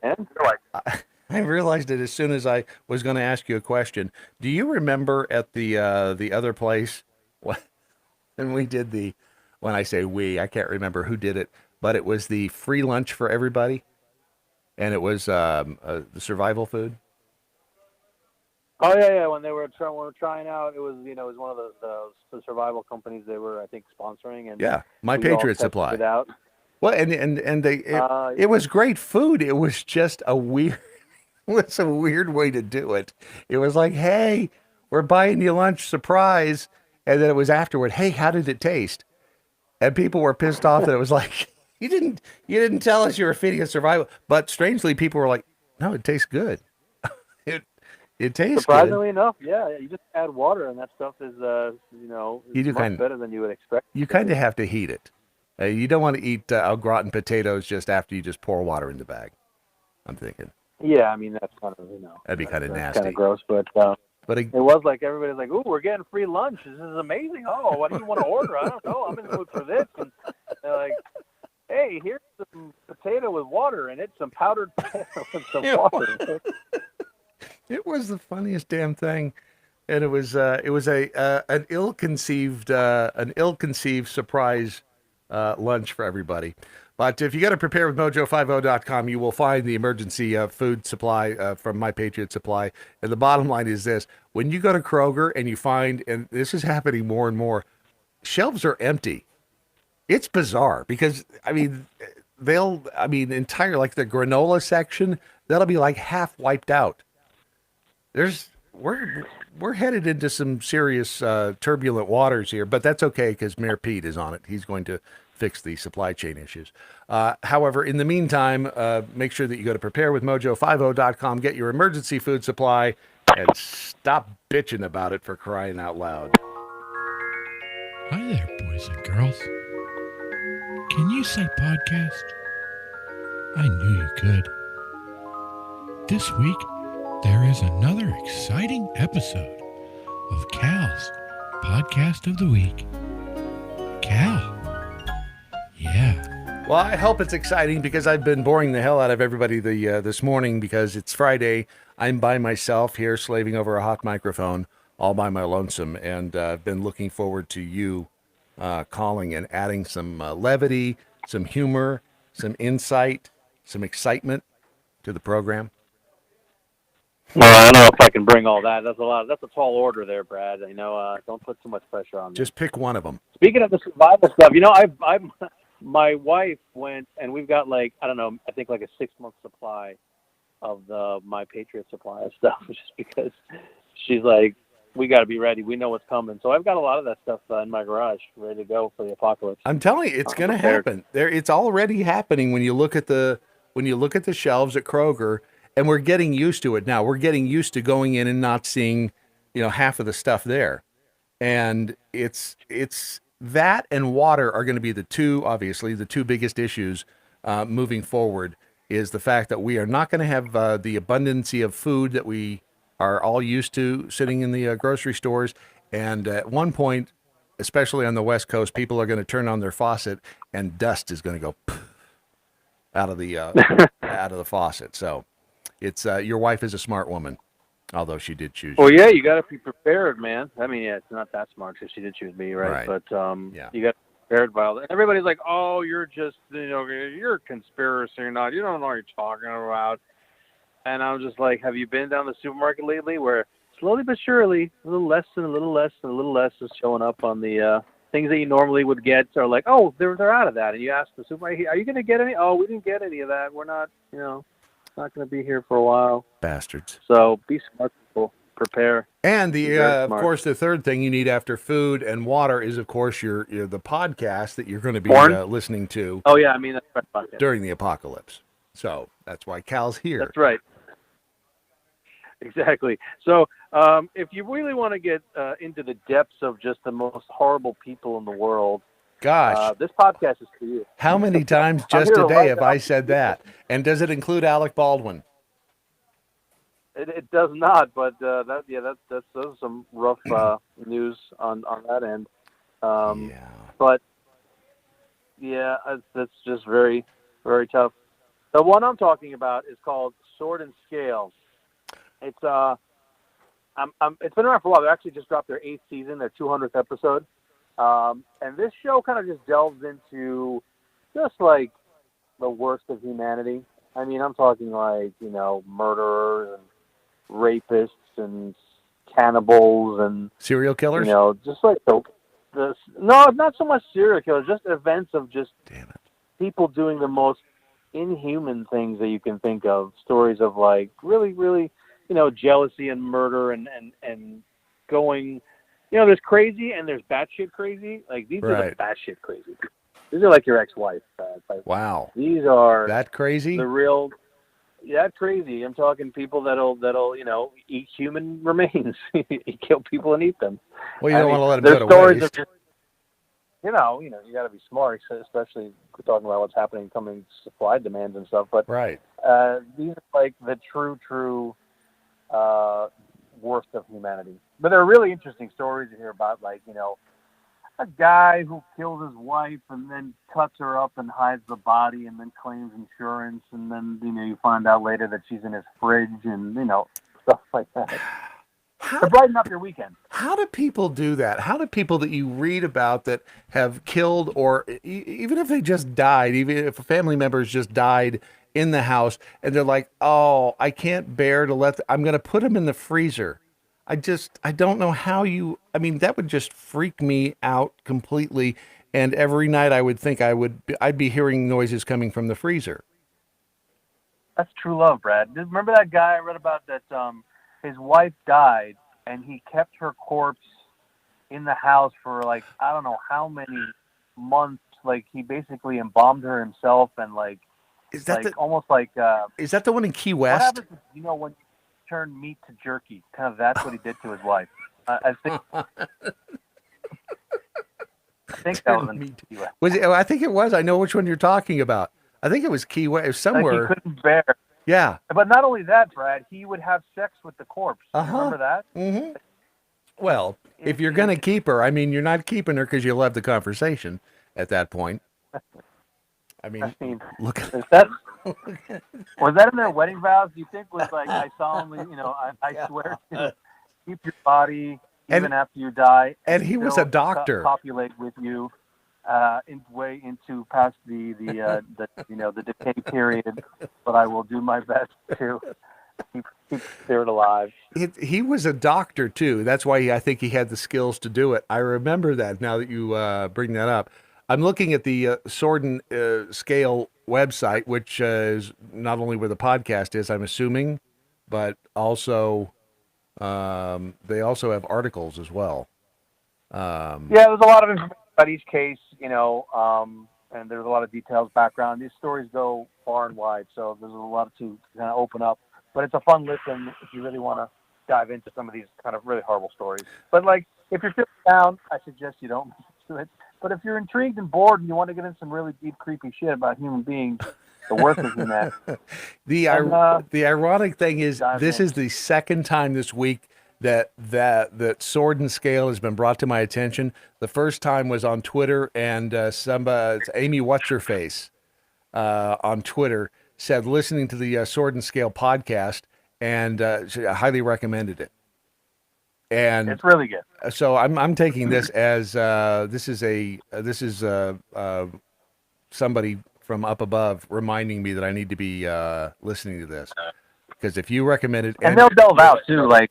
I realized it as soon as I was going to ask you a question. Do you remember at the other place when we did when I say we, I can't remember who did it, but it was the free lunch for everybody, and it was the survival food. Oh yeah. When we were trying out, it was it was one of the survival companies they were, I think, sponsoring, and Yeah, My we all Patriot tested Supply. it out. Well, and it was great food. It was just a weird. It's a weird way to do it. It was like, hey, we're buying you lunch, surprise. And then it was afterward, hey, how did it taste? And people were pissed off that it was like, you didn't tell us you were feeding us survival. But strangely, people were like, no, it tastes good. it tastes Surprisingly good. enough, yeah. You just add water, and that stuff is much better than you would expect. You kind of have to heat it. You don't want to eat au gratin potatoes just after you just pour water in the bag, I'm thinking. Yeah, I mean, that's kind of, That'd be kind of nasty. kind of gross, but it was like everybody's like, ooh, we're getting free lunch. This is amazing. Oh, what do you want to order? I don't know. I'm in the mood for this. And they're like, hey, here's some potato with water in it, some powdered potato with some water. It was the funniest damn thing. And it was an ill-conceived surprise lunch for everybody. But if you go to preparewithmojo50.com, you will find the emergency food supply from My Patriot Supply. And the bottom line is this. When you go to Kroger and you find, and this is happening more and more, shelves are empty. It's bizarre because, entire, like the granola section, that'll be like half wiped out. We're headed into some serious turbulent waters here, but that's okay because Mayor Pete is on it. He's going to fix the supply chain issues. However, in the meantime, make sure that you go to preparewithmojo50.com, get your emergency food supply, and stop bitching about it, for crying out loud. Hi there, boys and girls. Can you say podcast? I knew you could. This week, there is another exciting episode of Cal's Podcast of the Week. Cal. Yeah. Well, I hope it's exciting because I've been boring the hell out of everybody this morning because it's Friday. I'm by myself here slaving over a hot microphone all by my lonesome, and I've been looking forward to you calling and adding some levity, some humor, some insight, some excitement to the program. Well, I don't know if I can bring all that. That's a lot. That's a tall order there, Brad. Don't put too much pressure on me. Just pick one of them. Speaking of the survival stuff, my wife went, and we've got I think like a 6-month supply of the My Patriot Supply stuff, just because she's like, we got to be ready. We know what's coming. So I've got a lot of that stuff in my garage ready to go for the apocalypse. I'm telling you, it's going to happen. It's already happening when you look at the shelves at Kroger. And we're getting used to it now. We're getting used to going in and not seeing, half of the stuff there. And it's that and water are going to be the two biggest issues moving forward, is the fact that we are not going to have the abundancy of food that we are all used to sitting in the grocery stores. And at one point, especially on the West Coast, people are going to turn on their faucet and dust is going to go out of the faucet. So it's your wife is a smart woman, although she did choose you. Well, yeah, you got to be prepared, man. I mean, yeah, it's not that smart because she did choose me, right? But yeah. You got to be prepared by all that. Everybody's like, "Oh, you're just, you're a conspiracy or not. You don't know what you're talking about." And I'm just like, "Have you been down the supermarket lately, where slowly but surely, a little less and a little less and a little less is showing up on the things that you normally would get are like, oh, they're out of that." And you ask the supermarket, "Are you going to get any?" "Oh, we didn't get any of that. We're not, not going to be here for a while." Bastards. So be smart, people. Prepare. And of course, the third thing you need after food and water is, of course, the podcast that you're going to be listening to. Oh yeah, I mean that's right. During the apocalypse. So that's why Cal's here. That's right. Exactly. So if you really want to get into the depths of just the most horrible people in the world, gosh, this podcast is for you. How many times just today have I said that? And does it include Alec Baldwin? It does not, but that's some rough news on that end. But yeah, that's just very, very tough. The one I'm talking about is called Sword and Scale. It's it's been around for a while. They actually just dropped their 8th season, their 200th episode, and this show kind of just delves into just like the worst of humanity. I mean, I'm talking like murderers and rapists and cannibals and serial killers. Just like the no, not so much serial killers, just events of just people doing the most inhuman things that you can think of. Stories of like really, really, jealousy and murder and going, there's crazy and there's batshit crazy. Like these are the batshit crazy. These are like your ex-wife. Wow. These are that crazy. The real. Yeah, that's crazy. I'm talking people that'll eat human remains, kill people and eat them. Well, you don't want to let them go to waste. Just, you got to be smart, especially talking about what's happening, coming supply demands and stuff. But these are like the true worst of humanity. But they're really interesting stories to hear about, like a guy who kills his wife and then cuts her up and hides the body and then claims insurance, and then you find out later that she's in his fridge and stuff like that. To brighten up your weekend. How do people do that? How do people that you read about that have killed, or even if they just died, even if a family member has just died in the house, and they're like, oh, I can't bear to I'm going to put him in the freezer. I don't know how that would just freak me out completely. And every night I would think I'd be hearing noises coming from the freezer. That's true love, Brad. Remember that guy I read about that, his wife died and he kept her corpse in the house for like, I don't know how many months. Like he basically embalmed her himself and like, is that almost like, is that the one in Key West? What happens, when turn meat to jerky? Kind of that's what he did to his wife. I think that was in Key West. Was it? I think it was. I know which one you're talking about. I think it was Key West somewhere. Like he couldn't bear. Yeah. But not only that, Brad, he would have sex with the corpse. Remember that? Mm-hmm. Well, if you're going to keep her, you're not keeping her because you love the conversation at that point. Look at that. Was that in their wedding vows? Do you think was like, I solemnly, I swear to keep your body even after you die. And he was a doctor. Copulate with you way into past the decay period, but I will do my best to keep the spirit alive. He was a doctor too. That's why I think he had the skills to do it. I remember that now that you bring that up. I'm looking at the Sword and Scale website, which is not only where the podcast is, I'm assuming, but also they also have articles as well. Yeah, there's a lot of information about each case, and there's a lot of details, background. These stories go far and wide, so there's a lot to kind of open up. But it's a fun listen if you really want to dive into some of these kind of really horrible stories. But like, if you're feeling down, I suggest you don't listen to it. But if you're intrigued and bored and you want to get into some really deep, creepy shit about human beings, the worst of humanity. The ironic thing is, this is the second time this week that Sword and Scale has been brought to my attention. The first time was on Twitter, and it's Amy What's-Her-Face on Twitter said listening to the Sword and Scale podcast, and she highly recommended it. And it's really good. So I'm taking this as this is somebody from up above reminding me that I need to be listening to this, because if you recommend it, and they'll delve out too, like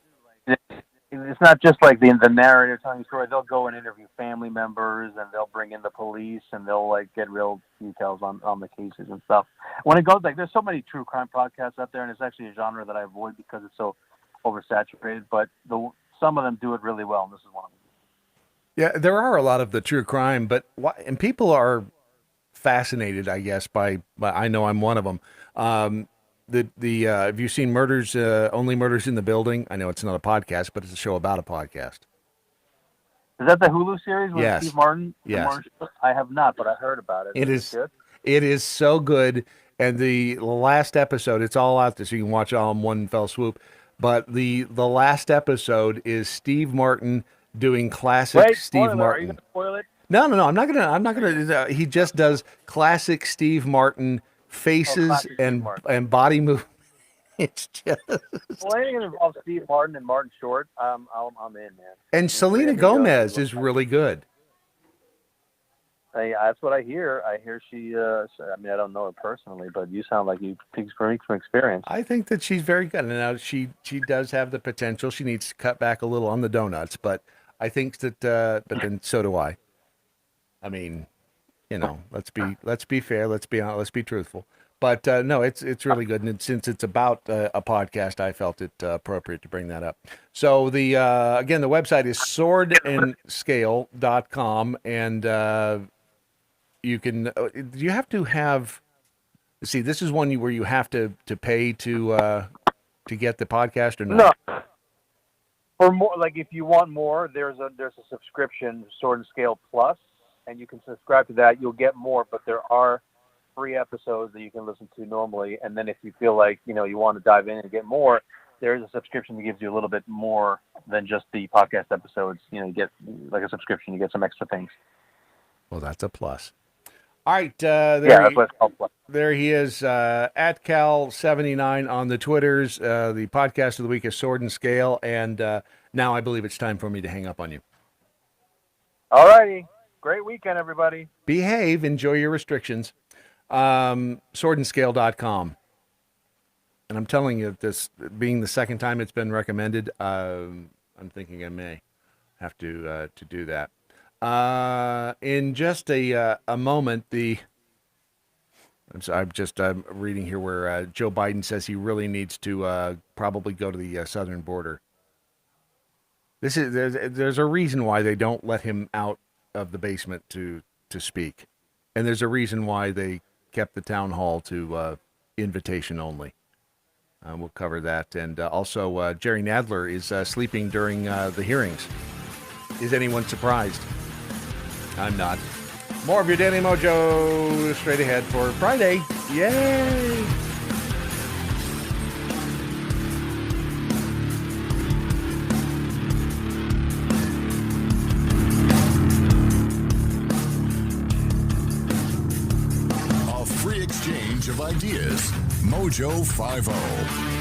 it's not just like the narrator telling the story. They'll go and interview family members, and they'll bring in the police, and they'll like get real details on the cases and stuff. When it goes like, there's so many true crime podcasts out there, and it's actually a genre that I avoid because it's so oversaturated. But some of them do it really well, and this is one of them. Yeah, there are a lot of the true crime, and people are fascinated, I guess, by I know I'm one of them. Have you seen Murders, Only Murders in the Building? I know it's not a podcast, but it's a show about a podcast. Is that the Hulu series with Yes. Steve Martin? Yes. I have not, but I heard about it. It good? It is so good. And the last episode, it's all out there, so you can watch it all in one fell swoop. but the last episode is Steve Martin doing classic Wait, Steve spoiler, Martin. Are you going to spoil it? No, I'm not gonna. He just does classic Steve Martin faces classic Steve Martin. and body movement. It's just. Well, anything that involves Steve Martin and Martin Short, I'm in, man. And Selena Gomez is really good. That's what I hear. I hear she. I mean, I don't know her personally, but you sound like you speak from experience. I think that she's very good. And now she does have the potential. She needs to cut back a little on the donuts, but I think that. But then so do I. I mean, let's be fair. Let's be honest. Let's be truthful. But no, it's really good. And since it's about a podcast, I felt it appropriate to bring that up. So again, the website is swordandscale.com, and you can. You have to have. See, this is one where you have to pay to get the podcast or not. No. For more, like if you want more, there's a subscription, Sword and Scale Plus, and you can subscribe to that. You'll get more, but there are free episodes that you can listen to normally, and then if you feel like you want to dive in and get more, there is a subscription that gives you a little bit more than just the podcast episodes. You get like a subscription, you get some extra things. Well, that's a plus. All right, that's what it's called. Plus. There he is, at Cal79 on the Twitters. The podcast of the week is Sword and Scale, and now I believe it's time for me to hang up on you. All righty, great weekend, everybody. Behave, enjoy your restrictions. Swordandscale.com. And I'm telling you, this being the second time it's been recommended, I'm thinking I may have to do that. In just a moment, I'm reading here where Joe Biden says he really needs to probably go to the southern border. There's a reason why they don't let him out of the basement to speak, and there's a reason why they kept the town hall to invitation only. We'll cover that. And also, Jerry Nadler is sleeping during the hearings. Is anyone surprised? I'm not. More of your Daily Mojo straight ahead for Friday. Yay! Exchange of ideas. Mojo 50.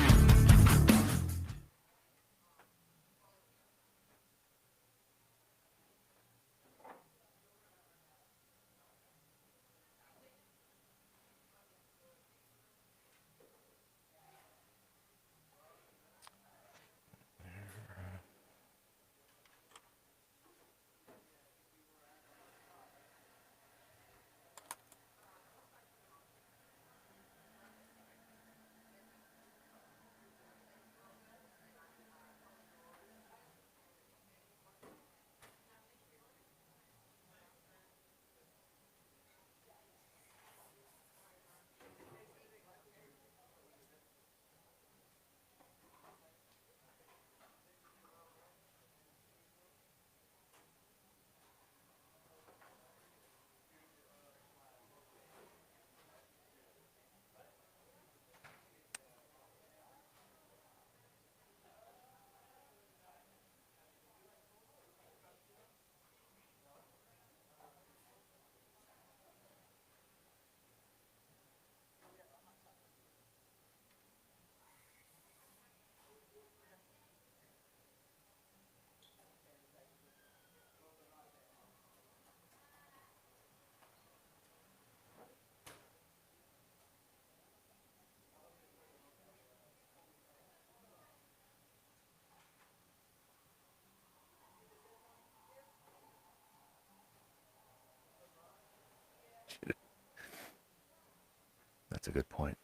That's a good point.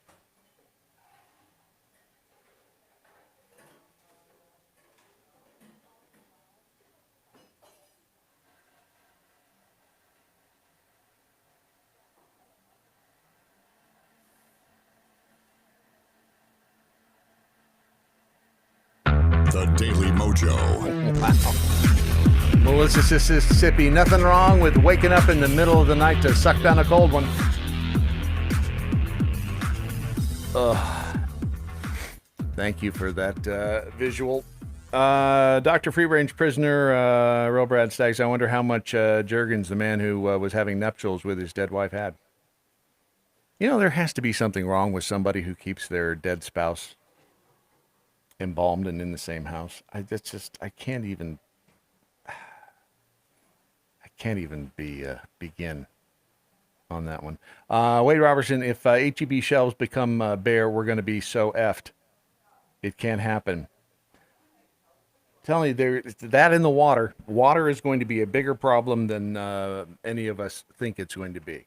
The Daily Mojo. Melissa Mississippi, nothing wrong with waking up in the middle of the night to suck down a cold one. Thank you for that visual. Dr. Free Range Prisoner, Real Brad Staggs, I wonder how much Juergens, the man who was having nuptials with his dead wife, had. You know, there has to be something wrong with somebody who keeps their dead spouse embalmed and in the same house. I can't even begin on that one. Wade Robertson, if HEB shelves become bare, we're going to be so effed. It can't happen. Telling you, there's that in the water. Water is going to be a bigger problem than any of us think it's going to be.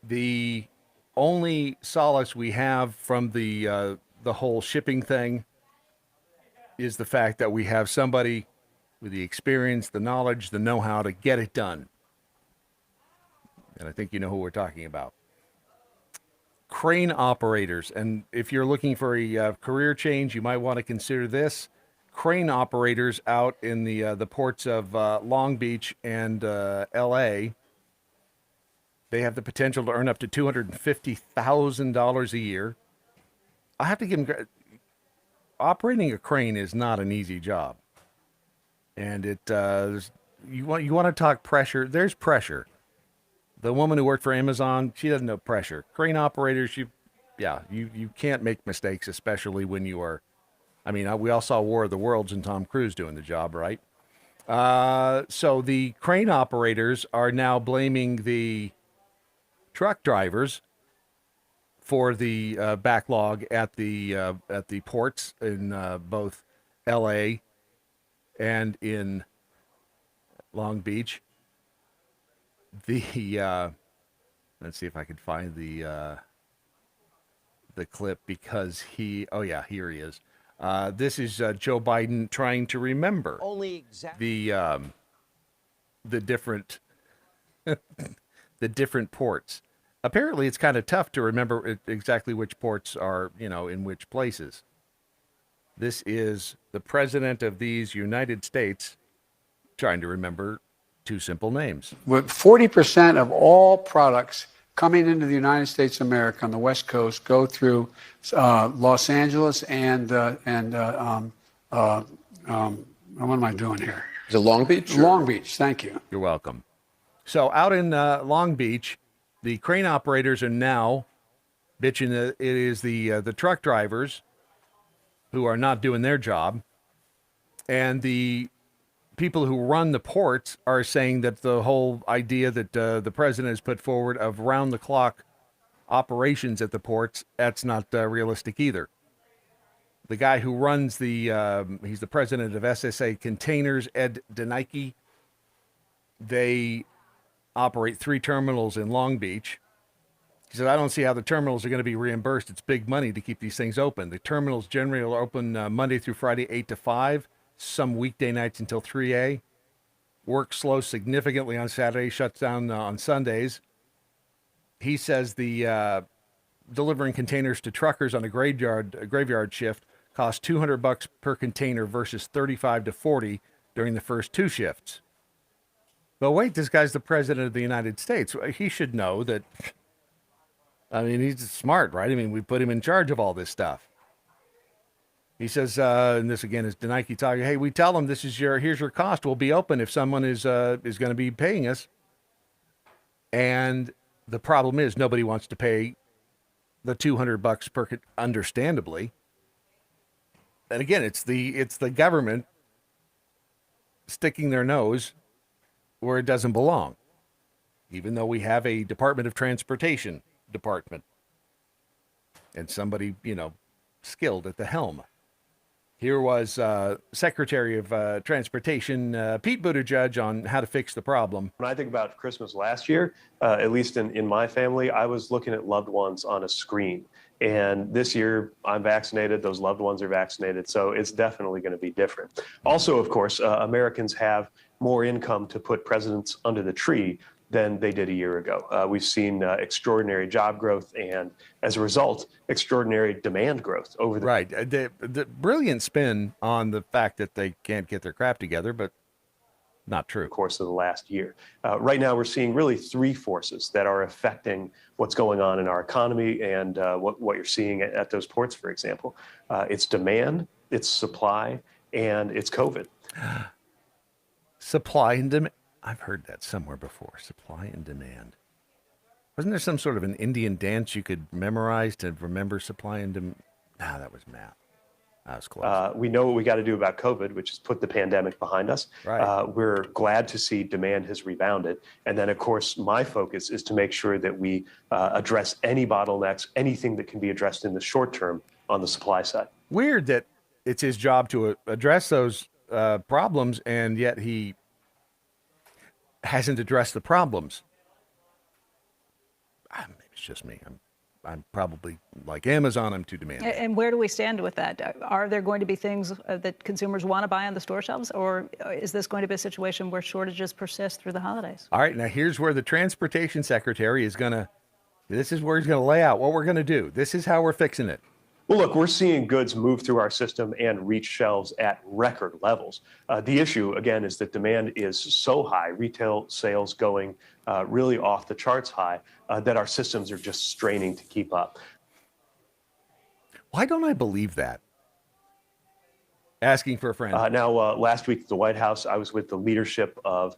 The only solace we have from the whole shipping thing is the fact that we have somebody with the experience, the knowledge, the know-how to get it done. And I think you know who we're talking about. Crane operators. And if you're looking for a career change, you might want to consider this. Crane operators out in the ports of Long Beach and L.A., they have the potential to earn up to $250,000 a year. I have to give them operating a crane is not an easy job. And you want to talk pressure, there's pressure. The woman who worked for Amazon, she doesn't know pressure. Crane operators, you can't make mistakes, especially when you are, we all saw War of the Worlds and Tom Cruise doing the job, right? So the crane operators are now blaming the truck drivers for the backlog at the ports in both L.A. and in Long Beach. Let's see if I can find the clip because here he is. This is Joe Biden trying to remember the different the different ports. Apparently, it's kind of tough to remember exactly which ports are, in which places. This is the president of these United States trying to remember two simple names. With 40% of all products coming into the United States of America on the West Coast go through Los Angeles and what am I doing here? Is it Long Beach? Long Beach, thank you. You're welcome. So out in Long Beach, the crane operators are now bitching that it is the truck drivers who are not doing their job, and the people who run the ports are saying that the whole idea that the president has put forward of round-the-clock operations at the ports, that's not realistic either. The guy who runs he's the president of SSA Containers, Ed Denike. They operate 3 terminals in Long Beach. He said, I don't see how the terminals are going to be reimbursed. It's big money to keep these things open. The terminals generally are open Monday through Friday, 8 to 5, some weekday nights until 3 Work slows significantly on Saturday, shuts down on Sundays. He says the delivering containers to truckers on a graveyard shift costs $200 per container versus $35 to $40 during the first 2 shifts. But wait, this guy's the president of the United States. He should know that. He's smart, right? We put him in charge of all this stuff. He says, and this again is Denike talking, hey, we tell them here's your cost. We'll be open if someone is going to be paying us. And the problem is nobody wants to pay the $200 per, understandably. And again, it's the government sticking their nose where it doesn't belong, even though we have a Department of Transportation department and somebody, skilled at the helm. Here was Secretary of Transportation Pete Buttigieg on how to fix the problem. When I think about Christmas last year, at least in my family, I was looking at loved ones on a screen. And this year, I'm vaccinated. Those loved ones are vaccinated. So it's definitely going to be different. Also, of course, Americans have more income to put presents under the tree than they did a year ago. We've seen extraordinary job growth and, as a result, extraordinary demand growth over the... Right. The brilliant spin on the fact that they can't get their crap together, but Not true. Course of the last year. Right now, we're seeing really three forces that are affecting what's going on in our economy and what you're seeing at those ports, for example. It's demand, it's supply, and it's COVID. Supply and demand. I've heard that somewhere before. Supply and demand. Wasn't there some sort of an Indian dance you could memorize to remember supply and demand? No, that was math. That was close. We know what we got to do about COVID, which is put the pandemic behind us. Right. We're glad to see demand has rebounded. And then, of course, my focus is to make sure that we address any bottlenecks, anything that can be addressed in the short term on the supply side. Weird that it's his job to address those problems, and yet he hasn't addressed the problems. Maybe it's just me. I'm probably like Amazon. I'm too demanding. And where do we stand with that? Are there going to be things that consumers want to buy on the store shelves, or is this going to be a situation where shortages persist through the holidays? All right, now here's where the transportation secretary is this is where he's going to lay out what we're going to do. This is how we're fixing it. Well, look, we're seeing goods move through our system and reach shelves at record levels. The issue, again, is that demand is so high, retail sales going really off the charts high, that our systems are just straining to keep up. Why don't I believe that? Asking for a friend. Last week at the White House, I was with the leadership of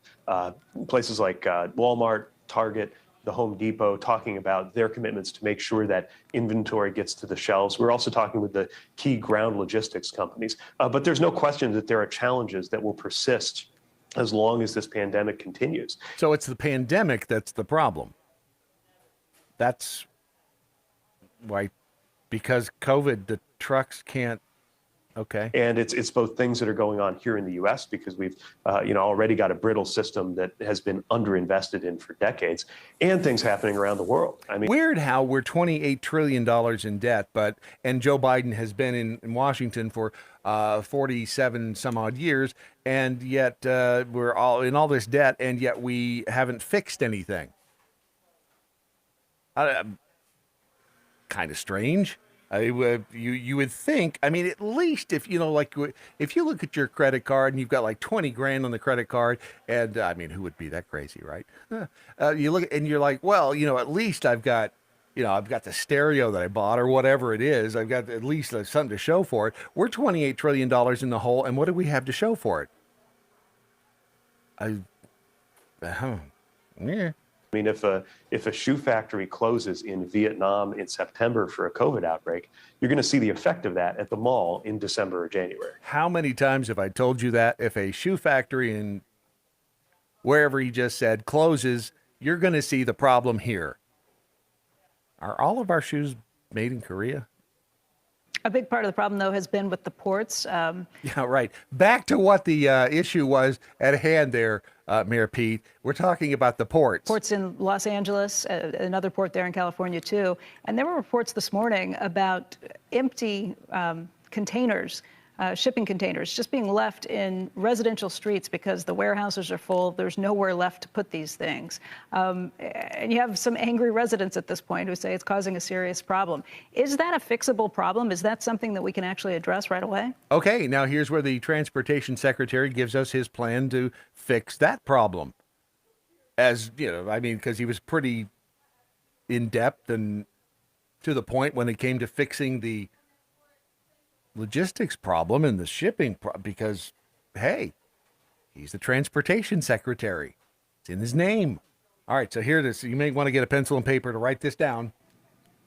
places like Walmart, Target, the Home Depot, talking about their commitments to make sure that inventory gets to the shelves. We're also talking with the key ground logistics companies. But there's no question that there are challenges that will persist as long as this pandemic continues. So it's the pandemic that's the problem. That's why, because COVID, the trucks can't. Okay. And it's both things that are going on here in the U.S. because we've already got a brittle system that has been underinvested in for decades, and things happening around the world. I mean, weird how we're $28 trillion in debt, and Joe Biden has been in Washington for 47 some odd years, and yet we're all in all this debt, and yet we haven't fixed anything. Kind of strange. You would think, I mean, at least if you look at your credit card and you've got like 20 grand on the credit card, and I mean, who would be that crazy, right? You look and you're like, well, at least I've got the stereo that I bought or whatever it is. I've got at least something to show for it. We're $28 trillion in the hole, and what do we have to show for it? Yeah. I mean, if a shoe factory closes in Vietnam in September for a COVID outbreak, you're going to see the effect of that at the mall in December or January. How many times have I told you that if a shoe factory in wherever he just said closes, you're going to see the problem here? Are all of our shoes made in Korea? A big part of the problem, though, has been with the ports. Yeah, right. Back to what the issue was at hand there, Mayor Pete. We're talking about the ports. Ports in Los Angeles, another port there in California, too. And there were reports this morning about empty containers, shipping containers, just being left in residential streets because the warehouses are full. There's nowhere left to put these things. And you have some angry residents at this point who say it's causing a serious problem. Is that a fixable problem? Is that something that we can actually address right away? Okay, now here's where the transportation secretary gives us his plan to fix that problem. As, because he was pretty in-depth and to the point when it came to fixing the logistics problem and the shipping because, hey, he's the transportation secretary. It's in his name. All right, so here it is. You may want to get a pencil and paper to write this down.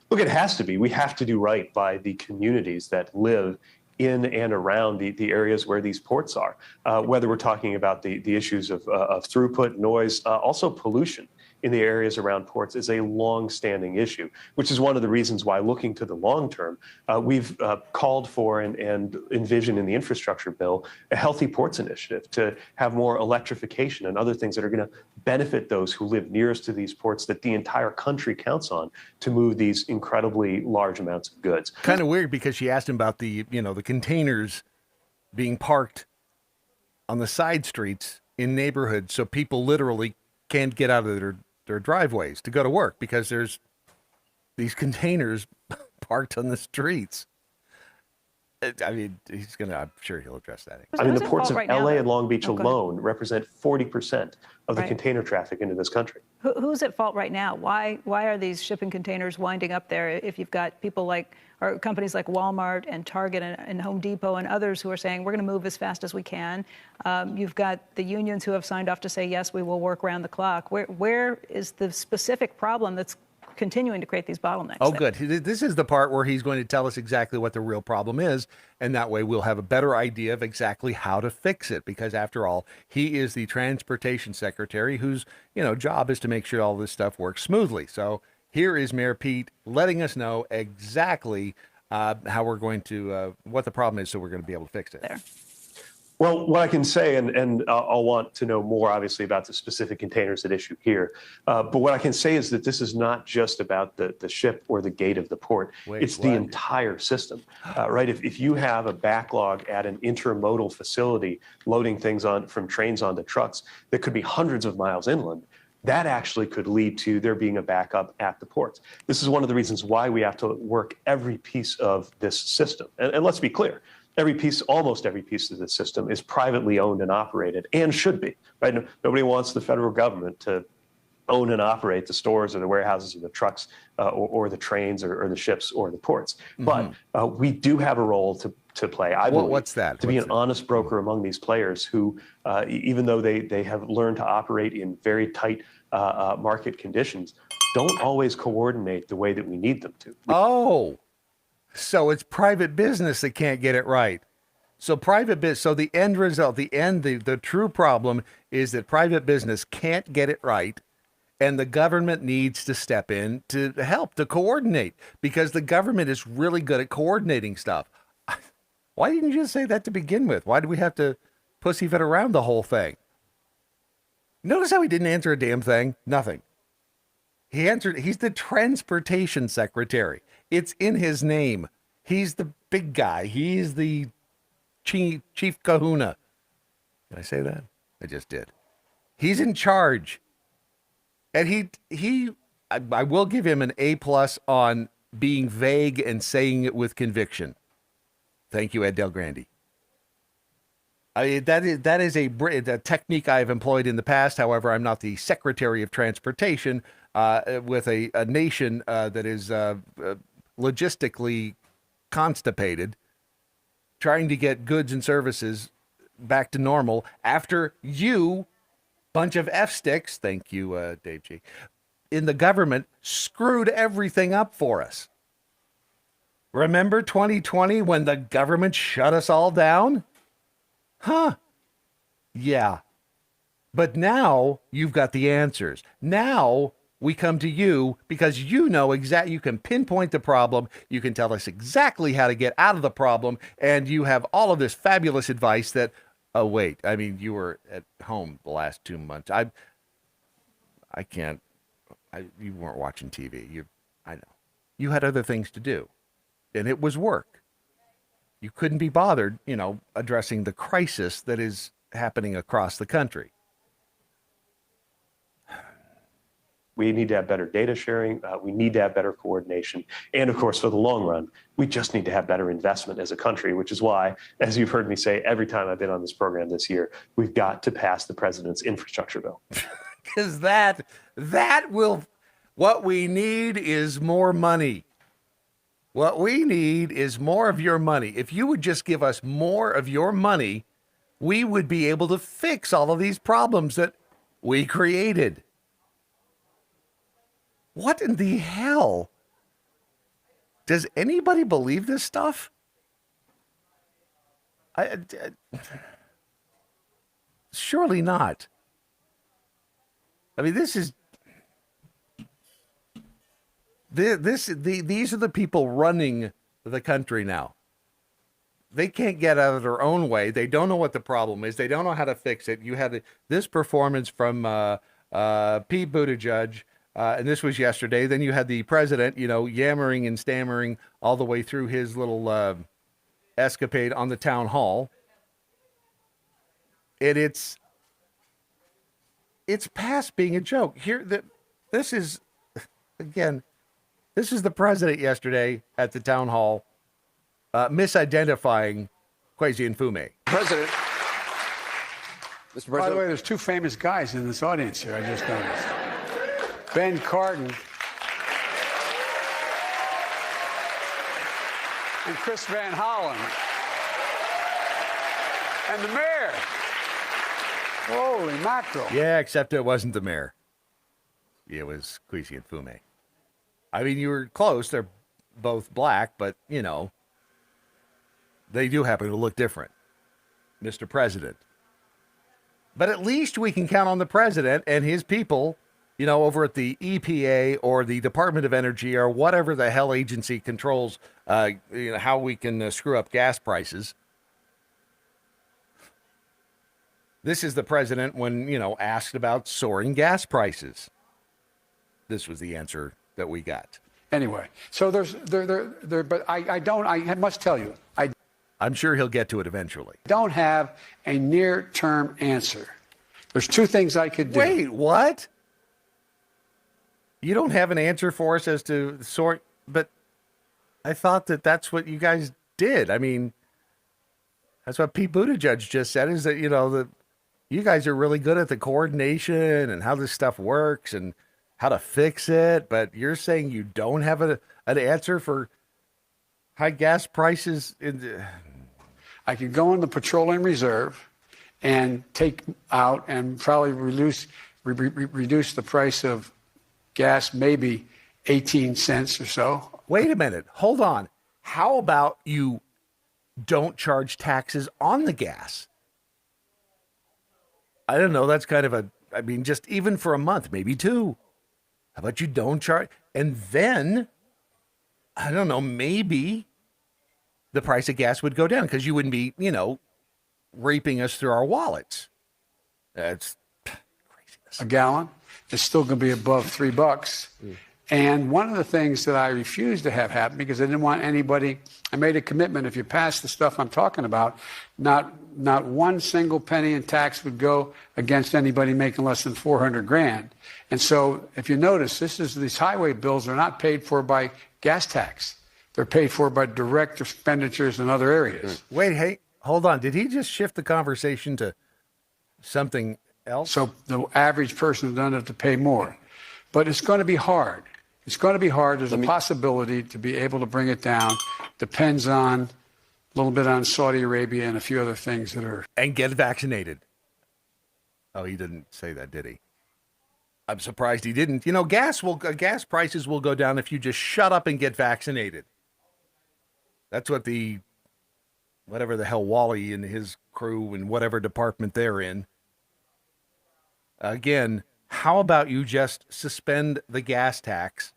Look, it has to be. We have to do right by the communities that live in and around the areas where these ports are, whether we're talking about the issues of throughput, noise, also pollution in the areas around ports is a long-standing issue, which is one of the reasons why, looking to the long term, we've called for and envisioned in the infrastructure bill a healthy ports initiative to have more electrification and other things that are going to benefit those who live nearest to these ports that the entire country counts on to move these incredibly large amounts of goods. Kind of weird because she asked him about the containers being parked on the side streets in neighborhoods so people literally can't get out of their driveways to go to work because there's these containers parked on the streets. I mean, I'm sure he'll address that. I mean, the Who's at ports fault of right now, LA though? and Long Beach Oh, go ahead. alone represent 40% of the Right. container traffic into this country. Who's at fault right now? Why are these shipping containers winding up there if you've got people like, or companies like Walmart and Target and Home Depot and others who are saying, we're going to move as fast as we can. You've got the unions who have signed off to say, yes, we will work around the clock. Where is the specific problem that's continuing to create these bottlenecks? Oh, there? good. This is the part where he's going to tell us exactly what the real problem is, and that way we'll have a better idea of exactly how to fix it, because after all, he is the transportation secretary whose, job is to make sure all this stuff works smoothly. So here is Mayor Pete letting us know exactly how we're going to, what the problem is, so we're going to be able to fix it. There. Well, what I can say, and I'll want to know more, obviously, about the specific containers at issue here. But what I can say is that this is not just about the ship or the gate of the port. It's the entire system, right? If you have a backlog at an intermodal facility loading things from trains onto trucks that could be hundreds of miles inland, that actually could lead to there being a backup at the ports. This is one of the reasons why we have to work every piece of this system. And let's be clear. Almost every piece of the system is privately owned and operated, and should be, right? Nobody wants the federal government to own and operate the stores or the warehouses or the trucks or the trains or the ships or the ports. But we do have a role to play, I believe. What's that? To be an honest broker among these players who, even though they have learned to operate in very tight market conditions, don't always coordinate the way that we need them to. So it's private business that can't get it right. So the end result, the true problem is that private business can't get it right, and the government needs to step in to help, to coordinate, because the government is really good at coordinating stuff. Why didn't you just say that to begin with? Why do we have to pussyfoot around the whole thing? Notice how he didn't answer a damn thing? Nothing. He answered, he's the transportation secretary. It's in his name. He's the big guy. He's the chief kahuna. Did I say that? I just did. He's in charge. And I will give him an A+ on being vague and saying it with conviction. Thank you, Ed Del Grande. That is a technique I've employed in the past. However, I'm not the Secretary of Transportation with a nation that is logistically constipated, trying to get goods and services back to normal after you, bunch of F-sticks, thank you, Dave G., in the government screwed everything up for us. Remember 2020 when the government shut us all down? Huh. Yeah. But now you've got the answers. Now we come to you because you know exactly, you can pinpoint the problem, you can tell us exactly how to get out of the problem, and you have all of this fabulous advice that, oh wait, I mean, you were at home the last 2 months. You weren't watching TV. I know. You had other things to do, and it was work. You couldn't be bothered, addressing the crisis that is happening across the country. We need to have better data sharing. We need to have better coordination. And of course, for the long run, we just need to have better investment as a country, which is why, as you've heard me say every time I've been on this program this year, we've got to pass the president's infrastructure bill. Because what we need is more money. What we need is more of your money. If you would just give us more of your money, we would be able to fix all of these problems that we created. What in the hell? Does anybody believe this stuff? Surely not. I mean, these are the people running the country now. They can't get out of their own way. They don't know what the problem is. They don't know how to fix it. You had this performance from Pete Buttigieg, and this was yesterday. Then you had the president, yammering and stammering all the way through his little escapade on the town hall. It's past being a joke. This is the president yesterday at the town hall misidentifying Kwesi Mfume. President. By the way, there's two famous guys in this audience here, I just noticed. Ben Cardin and Chris Van Hollen. And the mayor. Holy mackerel. Yeah, except it wasn't the mayor. It was Kwesi Mfume. I mean, you were close. They're both black, but, you know, they do happen to look different. Mr. President. But at least we can count on the president and his people, you know, over at the EPA or the Department of Energy or whatever the hell agency controls you know, how we can screw up gas prices. This is the president when, you know, asked about soaring gas prices. This was the answer that we got. Anyway, so but I must tell you, I'm sure he'll get to it eventually. Don't have a near-term answer. There's two things I could do. Wait, what? You don't have an answer for us as to sort, but I thought that that's what you guys did. I mean, that's what Pete Buttigieg just said, is that, you know, you guys are really good at the coordination and how this stuff works and how to fix it, but you're saying you don't have an answer for high gas prices I could go in the petroleum reserve and take out and probably reduce the price of gas maybe 18 cents or so. Wait a minute. Hold on. How about you don't charge taxes on the gas? I don't know. That's kind of I mean, just even for a month, maybe two. How about you don't charge? And then, I don't know, maybe the price of gas would go down because you wouldn't be, you know, raping us through our wallets. That's craziness. A gallon. It's still going to be above $3. And one of the things that I refused to have happen, because I didn't want anybody, I made a commitment, if you pass the stuff I'm talking about, not one single penny in tax would go against anybody making less than $400,000. And so if you notice, these highway bills are not paid for by gas tax. They're paid for by direct expenditures in other areas. Wait, hey, hold on. Did he just shift the conversation to something else? So the average person doesn't have to pay more. But it's going to be hard. It's going to be hard. There's a possibility to be able to bring it down. Depends on a little bit on Saudi Arabia and a few other things that are. And get vaccinated. Oh, he didn't say that, did he? I'm surprised he didn't. You know, gas prices will go down if you just shut up and get vaccinated. That's what whatever the hell Wally and his crew and whatever department they're in. Again, how about you just suspend the gas tax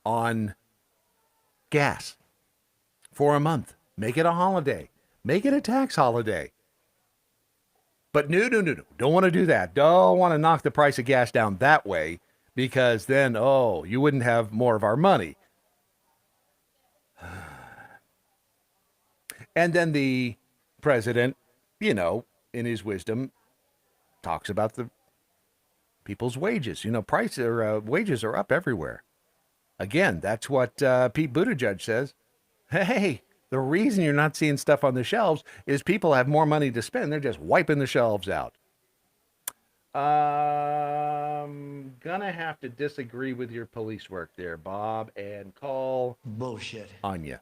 on gas for a month? Make it a holiday. Make it a tax holiday. But no. Don't want to do that. Don't want to knock the price of gas down that way, because then, you wouldn't have more of our money. And then the president, you know, in his wisdom, talks about the people's wages. You know, wages are up everywhere. Again, that's what Pete Buttigieg says. Hey, the reason you're not seeing stuff on the shelves is people have more money to spend. They're just wiping the shelves out. Gonna have to disagree with your police work there, Bob, and call bullshit on you.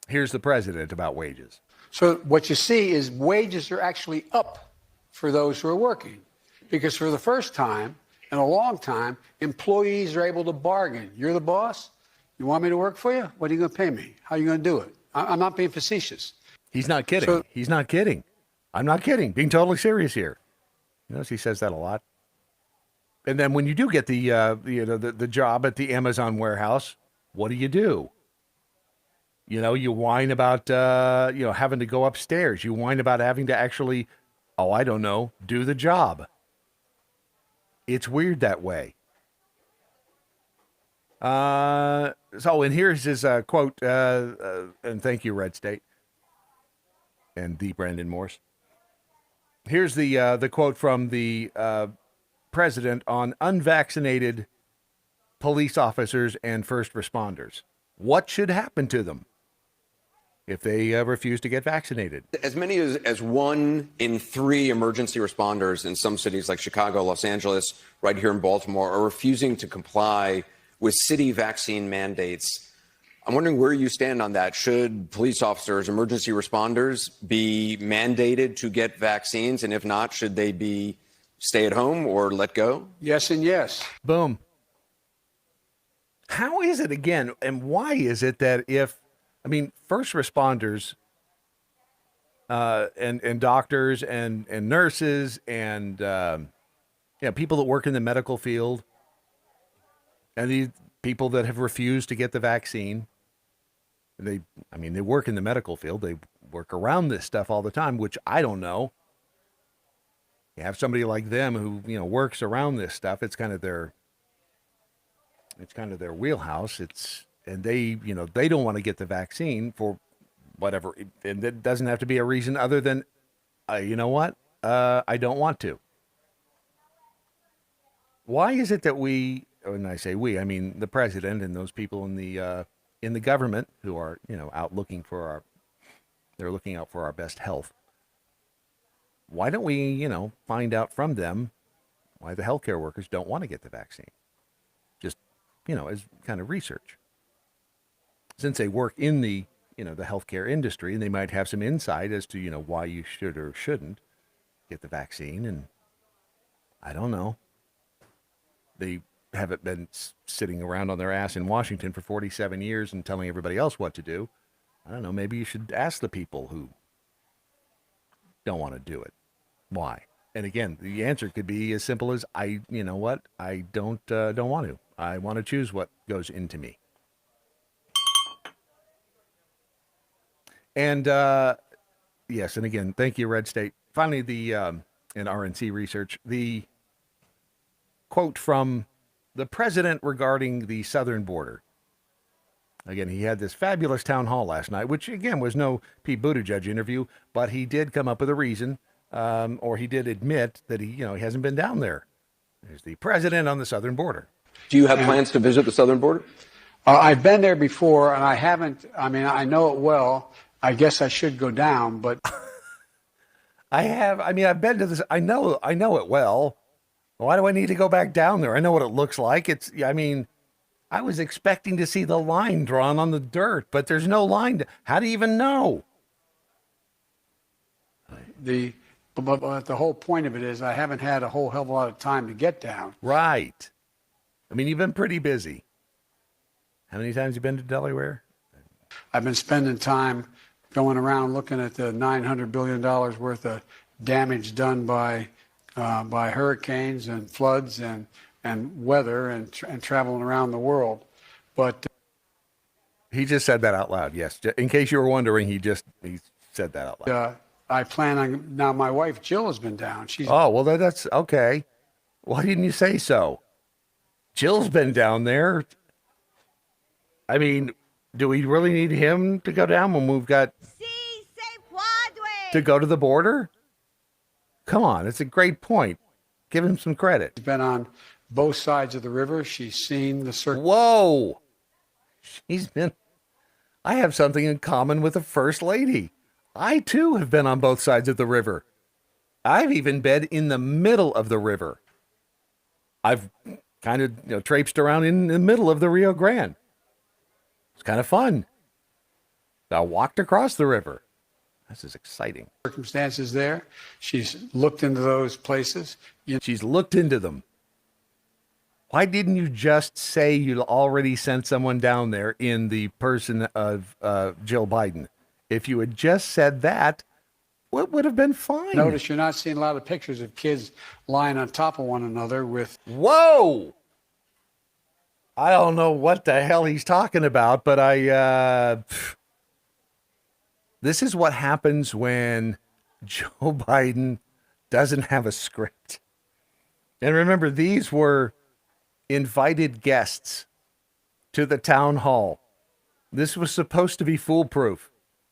Here's the president about wages. So what you see is wages are actually up for those who are working, because for the first time in a long time, employees are able to bargain. You're the boss. You want me to work for you? What are you going to pay me? How are you going to do it? I'm not being facetious. He's not kidding. He's not kidding. I'm not kidding. Being totally serious here. Notice he says that a lot. And then when you do get the job at the Amazon warehouse, what do? You know, you whine about having to go upstairs. You whine about having to actually, do the job. It's weird that way. And here's his quote, and thank you, Red State, and the Brandon Morse. Here's the quote from the president on unvaccinated police officers and first responders. What should happen to them if they refuse to get vaccinated? As many as 1 in 3 emergency responders in some cities like Chicago, Los Angeles, right here in Baltimore, are refusing to comply with city vaccine mandates. I'm wondering where you stand on that. Should police officers, emergency responders be mandated to get vaccines? And if not, should they be stay at home or let go? Yes and yes. Boom. How is it again, and why is it that first responders and doctors and nurses and people that work in the medical field and these people that have refused to get the vaccine, they work in the medical field. They work around this stuff all the time, which I don't know. You have somebody like them who, works around this stuff. It's kind of their wheelhouse. And they don't want to get the vaccine for whatever. And it doesn't have to be a reason other than, I don't want to. Why is it that when I say we, I mean the president and those people in the government who are, out looking they're looking out for our best health. Why don't we, find out from them why the healthcare workers don't want to get the vaccine? Just, as kind of research. Since they work in the healthcare industry, and they might have some insight as to, why you should or shouldn't get the vaccine. And I don't know. They haven't been sitting around on their ass in Washington for 47 years and telling everybody else what to do. I don't know. Maybe you should ask the people who don't want to do it. Why? And again, the answer could be as simple as I don't want to. I want to choose what goes into me. And yes, and again, thank you, Red State. Finally, in RNC research, the quote from the president regarding the southern border. Again, he had this fabulous town hall last night, which again was no Pete Buttigieg interview, but he did come up with a reason, or he did admit that he hasn't been down there. There's the president on the southern border. Do you have plans to visit the southern border? I've been there before, and I haven't. I mean, I know it well. I guess I should go down, but I've been to this. I know it well. Why do I need to go back down there? I know what it looks like. I was expecting to see the line drawn on the dirt, but there's no line. How do you even know? But the whole point of it is I haven't had a whole hell of a lot of time to get down. Right. You've been pretty busy. How many times have you been to Delaware? I've been spending time going around looking at the $900 billion worth of damage done by hurricanes and floods and weather and traveling around the world. But he just said that out loud. Yes. In case you were wondering, he said that out loud. I plan on, now my wife Jill has been down. That's okay. Why didn't you say so? Jill's been down there. Do we really need him to go down when we've got to go to the border? Come on, it's a great point. Give him some credit. She's been on both sides of the river. She's seen the circle. Whoa. I have something in common with the First Lady. I too have been on both sides of the river. I've even been in the middle of the river. I've kind of traipsed around in the middle of the Rio Grande. It's kind of fun. I walked across the river. This is exciting. Circumstances there. She's looked into those places. She's looked into them. Why didn't you just say you already sent someone down there in the person of Jill Biden? If you had just said that, what would have been fine? Notice you're not seeing a lot of pictures of kids lying on top of one another with... Whoa! I don't know what the hell he's talking about, but this is what happens when Joe Biden doesn't have a script. And remember, these were invited guests to the town hall. This was supposed to be foolproof.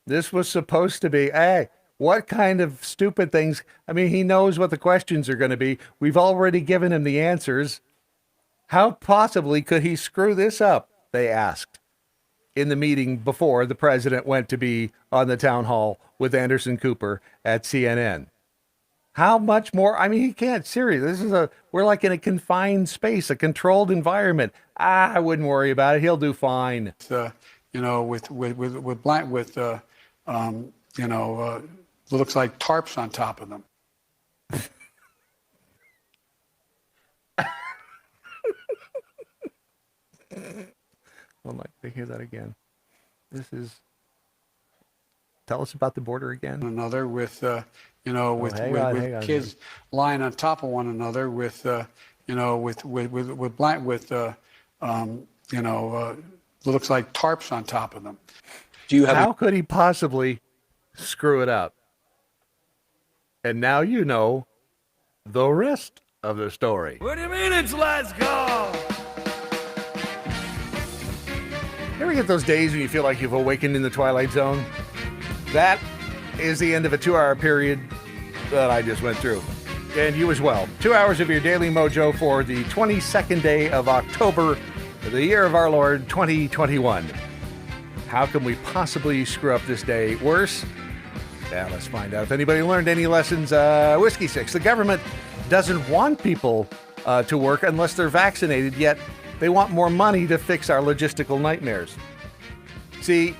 This was supposed to be, hey, what kind of stupid things? He knows what the questions are going to be. We've already given him the answers. How possibly could he screw this up? They asked. in the meeting before the president went to be on the town hall with Anderson Cooper at CNN. How much more? I mean, he can't. Seriously, we're like in a confined space, a controlled environment. I wouldn't worry about it. He'll do fine. Looks like tarps on top of them. I'd like to hear that again. Tell us about the border again. Another with hang kids lying on top of one another looks like tarps on top of them. How could he possibly screw it up? And now you know the rest of the story. What do you mean it's last call? You ever get those days when you feel like you've awakened in the Twilight Zone? That is the end of a 2-hour period that I just went through. And you as well. 2 hours of your daily mojo for the 22nd day of October, the year of our Lord 2021. How can we possibly screw up this day worse? Yeah, let's find out. If anybody learned any lessons, Whiskey 6. The government doesn't want people to work unless they're vaccinated, yet they want more money to fix our logistical nightmares. See,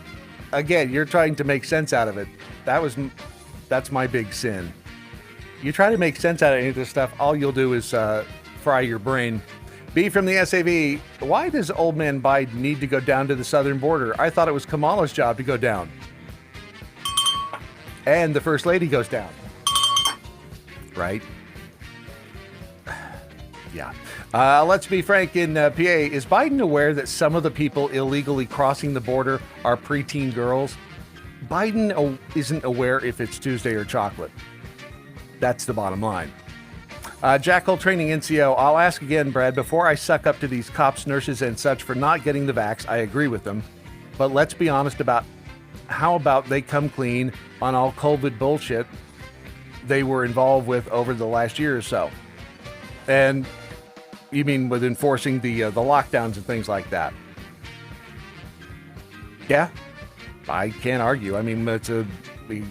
again, you're trying to make sense out of it. That's my big sin. You try to make sense out of any of this stuff, all you'll do is fry your brain. B from the SAV, why does old man Biden need to go down to the southern border? I thought it was Kamala's job to go down. And the First Lady goes down. Right? Yeah. Let's be frank in PA. Is Biden aware that some of the people illegally crossing the border are preteen girls? Biden isn't aware if it's Tuesday or chocolate. That's the bottom line. Jackal Training NCO, I'll ask again, Brad, before I suck up to these cops, nurses, and such for not getting the vax, I agree with them. But let's be honest about how about they come clean on all COVID bullshit they were involved with over the last year or so. And you mean with enforcing the lockdowns and things like that? Yeah, I can't argue. I mean, we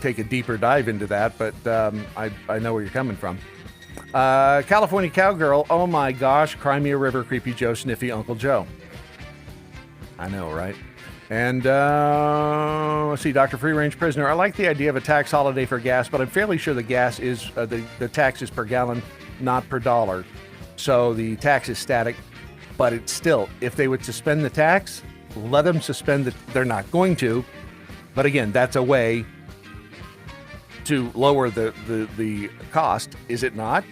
take a deeper dive into that, but I know where you're coming from. California Cowgirl, oh my gosh, Crimea River, Creepy Joe, Sniffy Uncle Joe. I know, right? And let's see, Dr. Free Range Prisoner, I like the idea of a tax holiday for gas, but I'm fairly sure the gas is, the tax is per gallon, not per dollar. So the tax is static, but it's still, if they would suspend the tax, let them suspend it. They're not going to, but again, that's a way to lower the cost, is it not?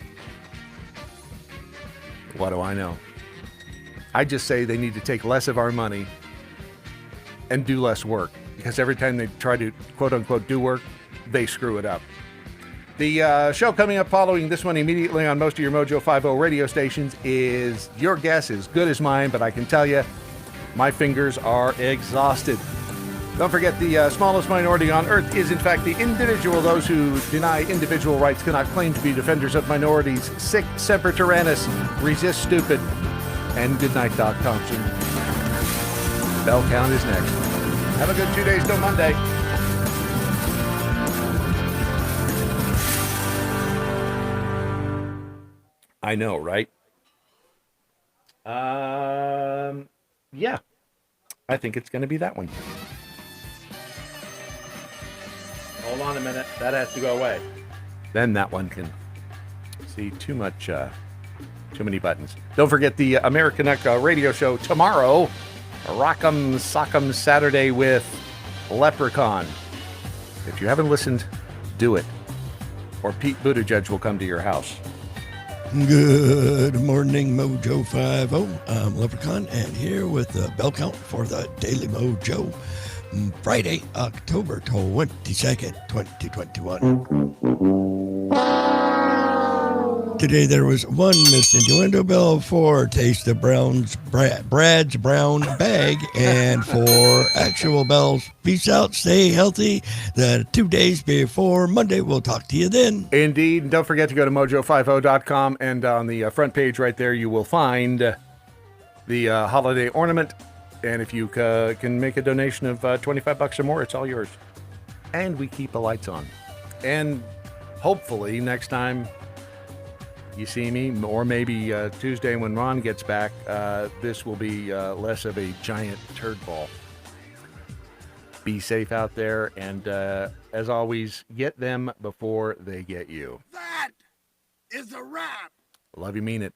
What do I know? I just say they need to take less of our money and do less work, because every time they try to quote unquote do work, they screw it up. The show coming up following this one immediately on most of your Mojo 50 radio stations is your guess as good as mine, but I can tell you my fingers are exhausted. Don't forget, the smallest minority on earth is in fact the individual. Those who deny individual rights cannot claim to be defenders of minorities. Sic semper tyrannis, resist stupid, and good night, Doc Thompson. Bell count is next. Have a good 2 days till Monday. I know, right? Yeah. I think it's going to be that one. Hold on a minute. That has to go away. Then that one can see too many buttons. Don't forget the American radio show tomorrow. Rock'em Sock'em Saturday with Leprechaun. If you haven't listened, do it. Or Pete Buttigieg will come to your house. Good morning, Mojo 50. I'm Leprechaun, and here with the bell count for the Daily Mojo. Friday, October 22nd, 2021. Today there was one missed innuendo bell for Taste of Brad's Brown Bag, and for actual bells, peace out, stay healthy. The 2 days before Monday, we'll talk to you then. Indeed. And don't forget to go to mojo50.com, and on the front page right there, you will find the holiday ornament And if you can make a donation of $25 or more, it's all yours. And we keep the lights on. And hopefully next time you see me, or maybe Tuesday when Ron gets back, this will be less of a giant turd ball. Be safe out there, and as always, get them before they get you. That is a wrap. Love you, mean it.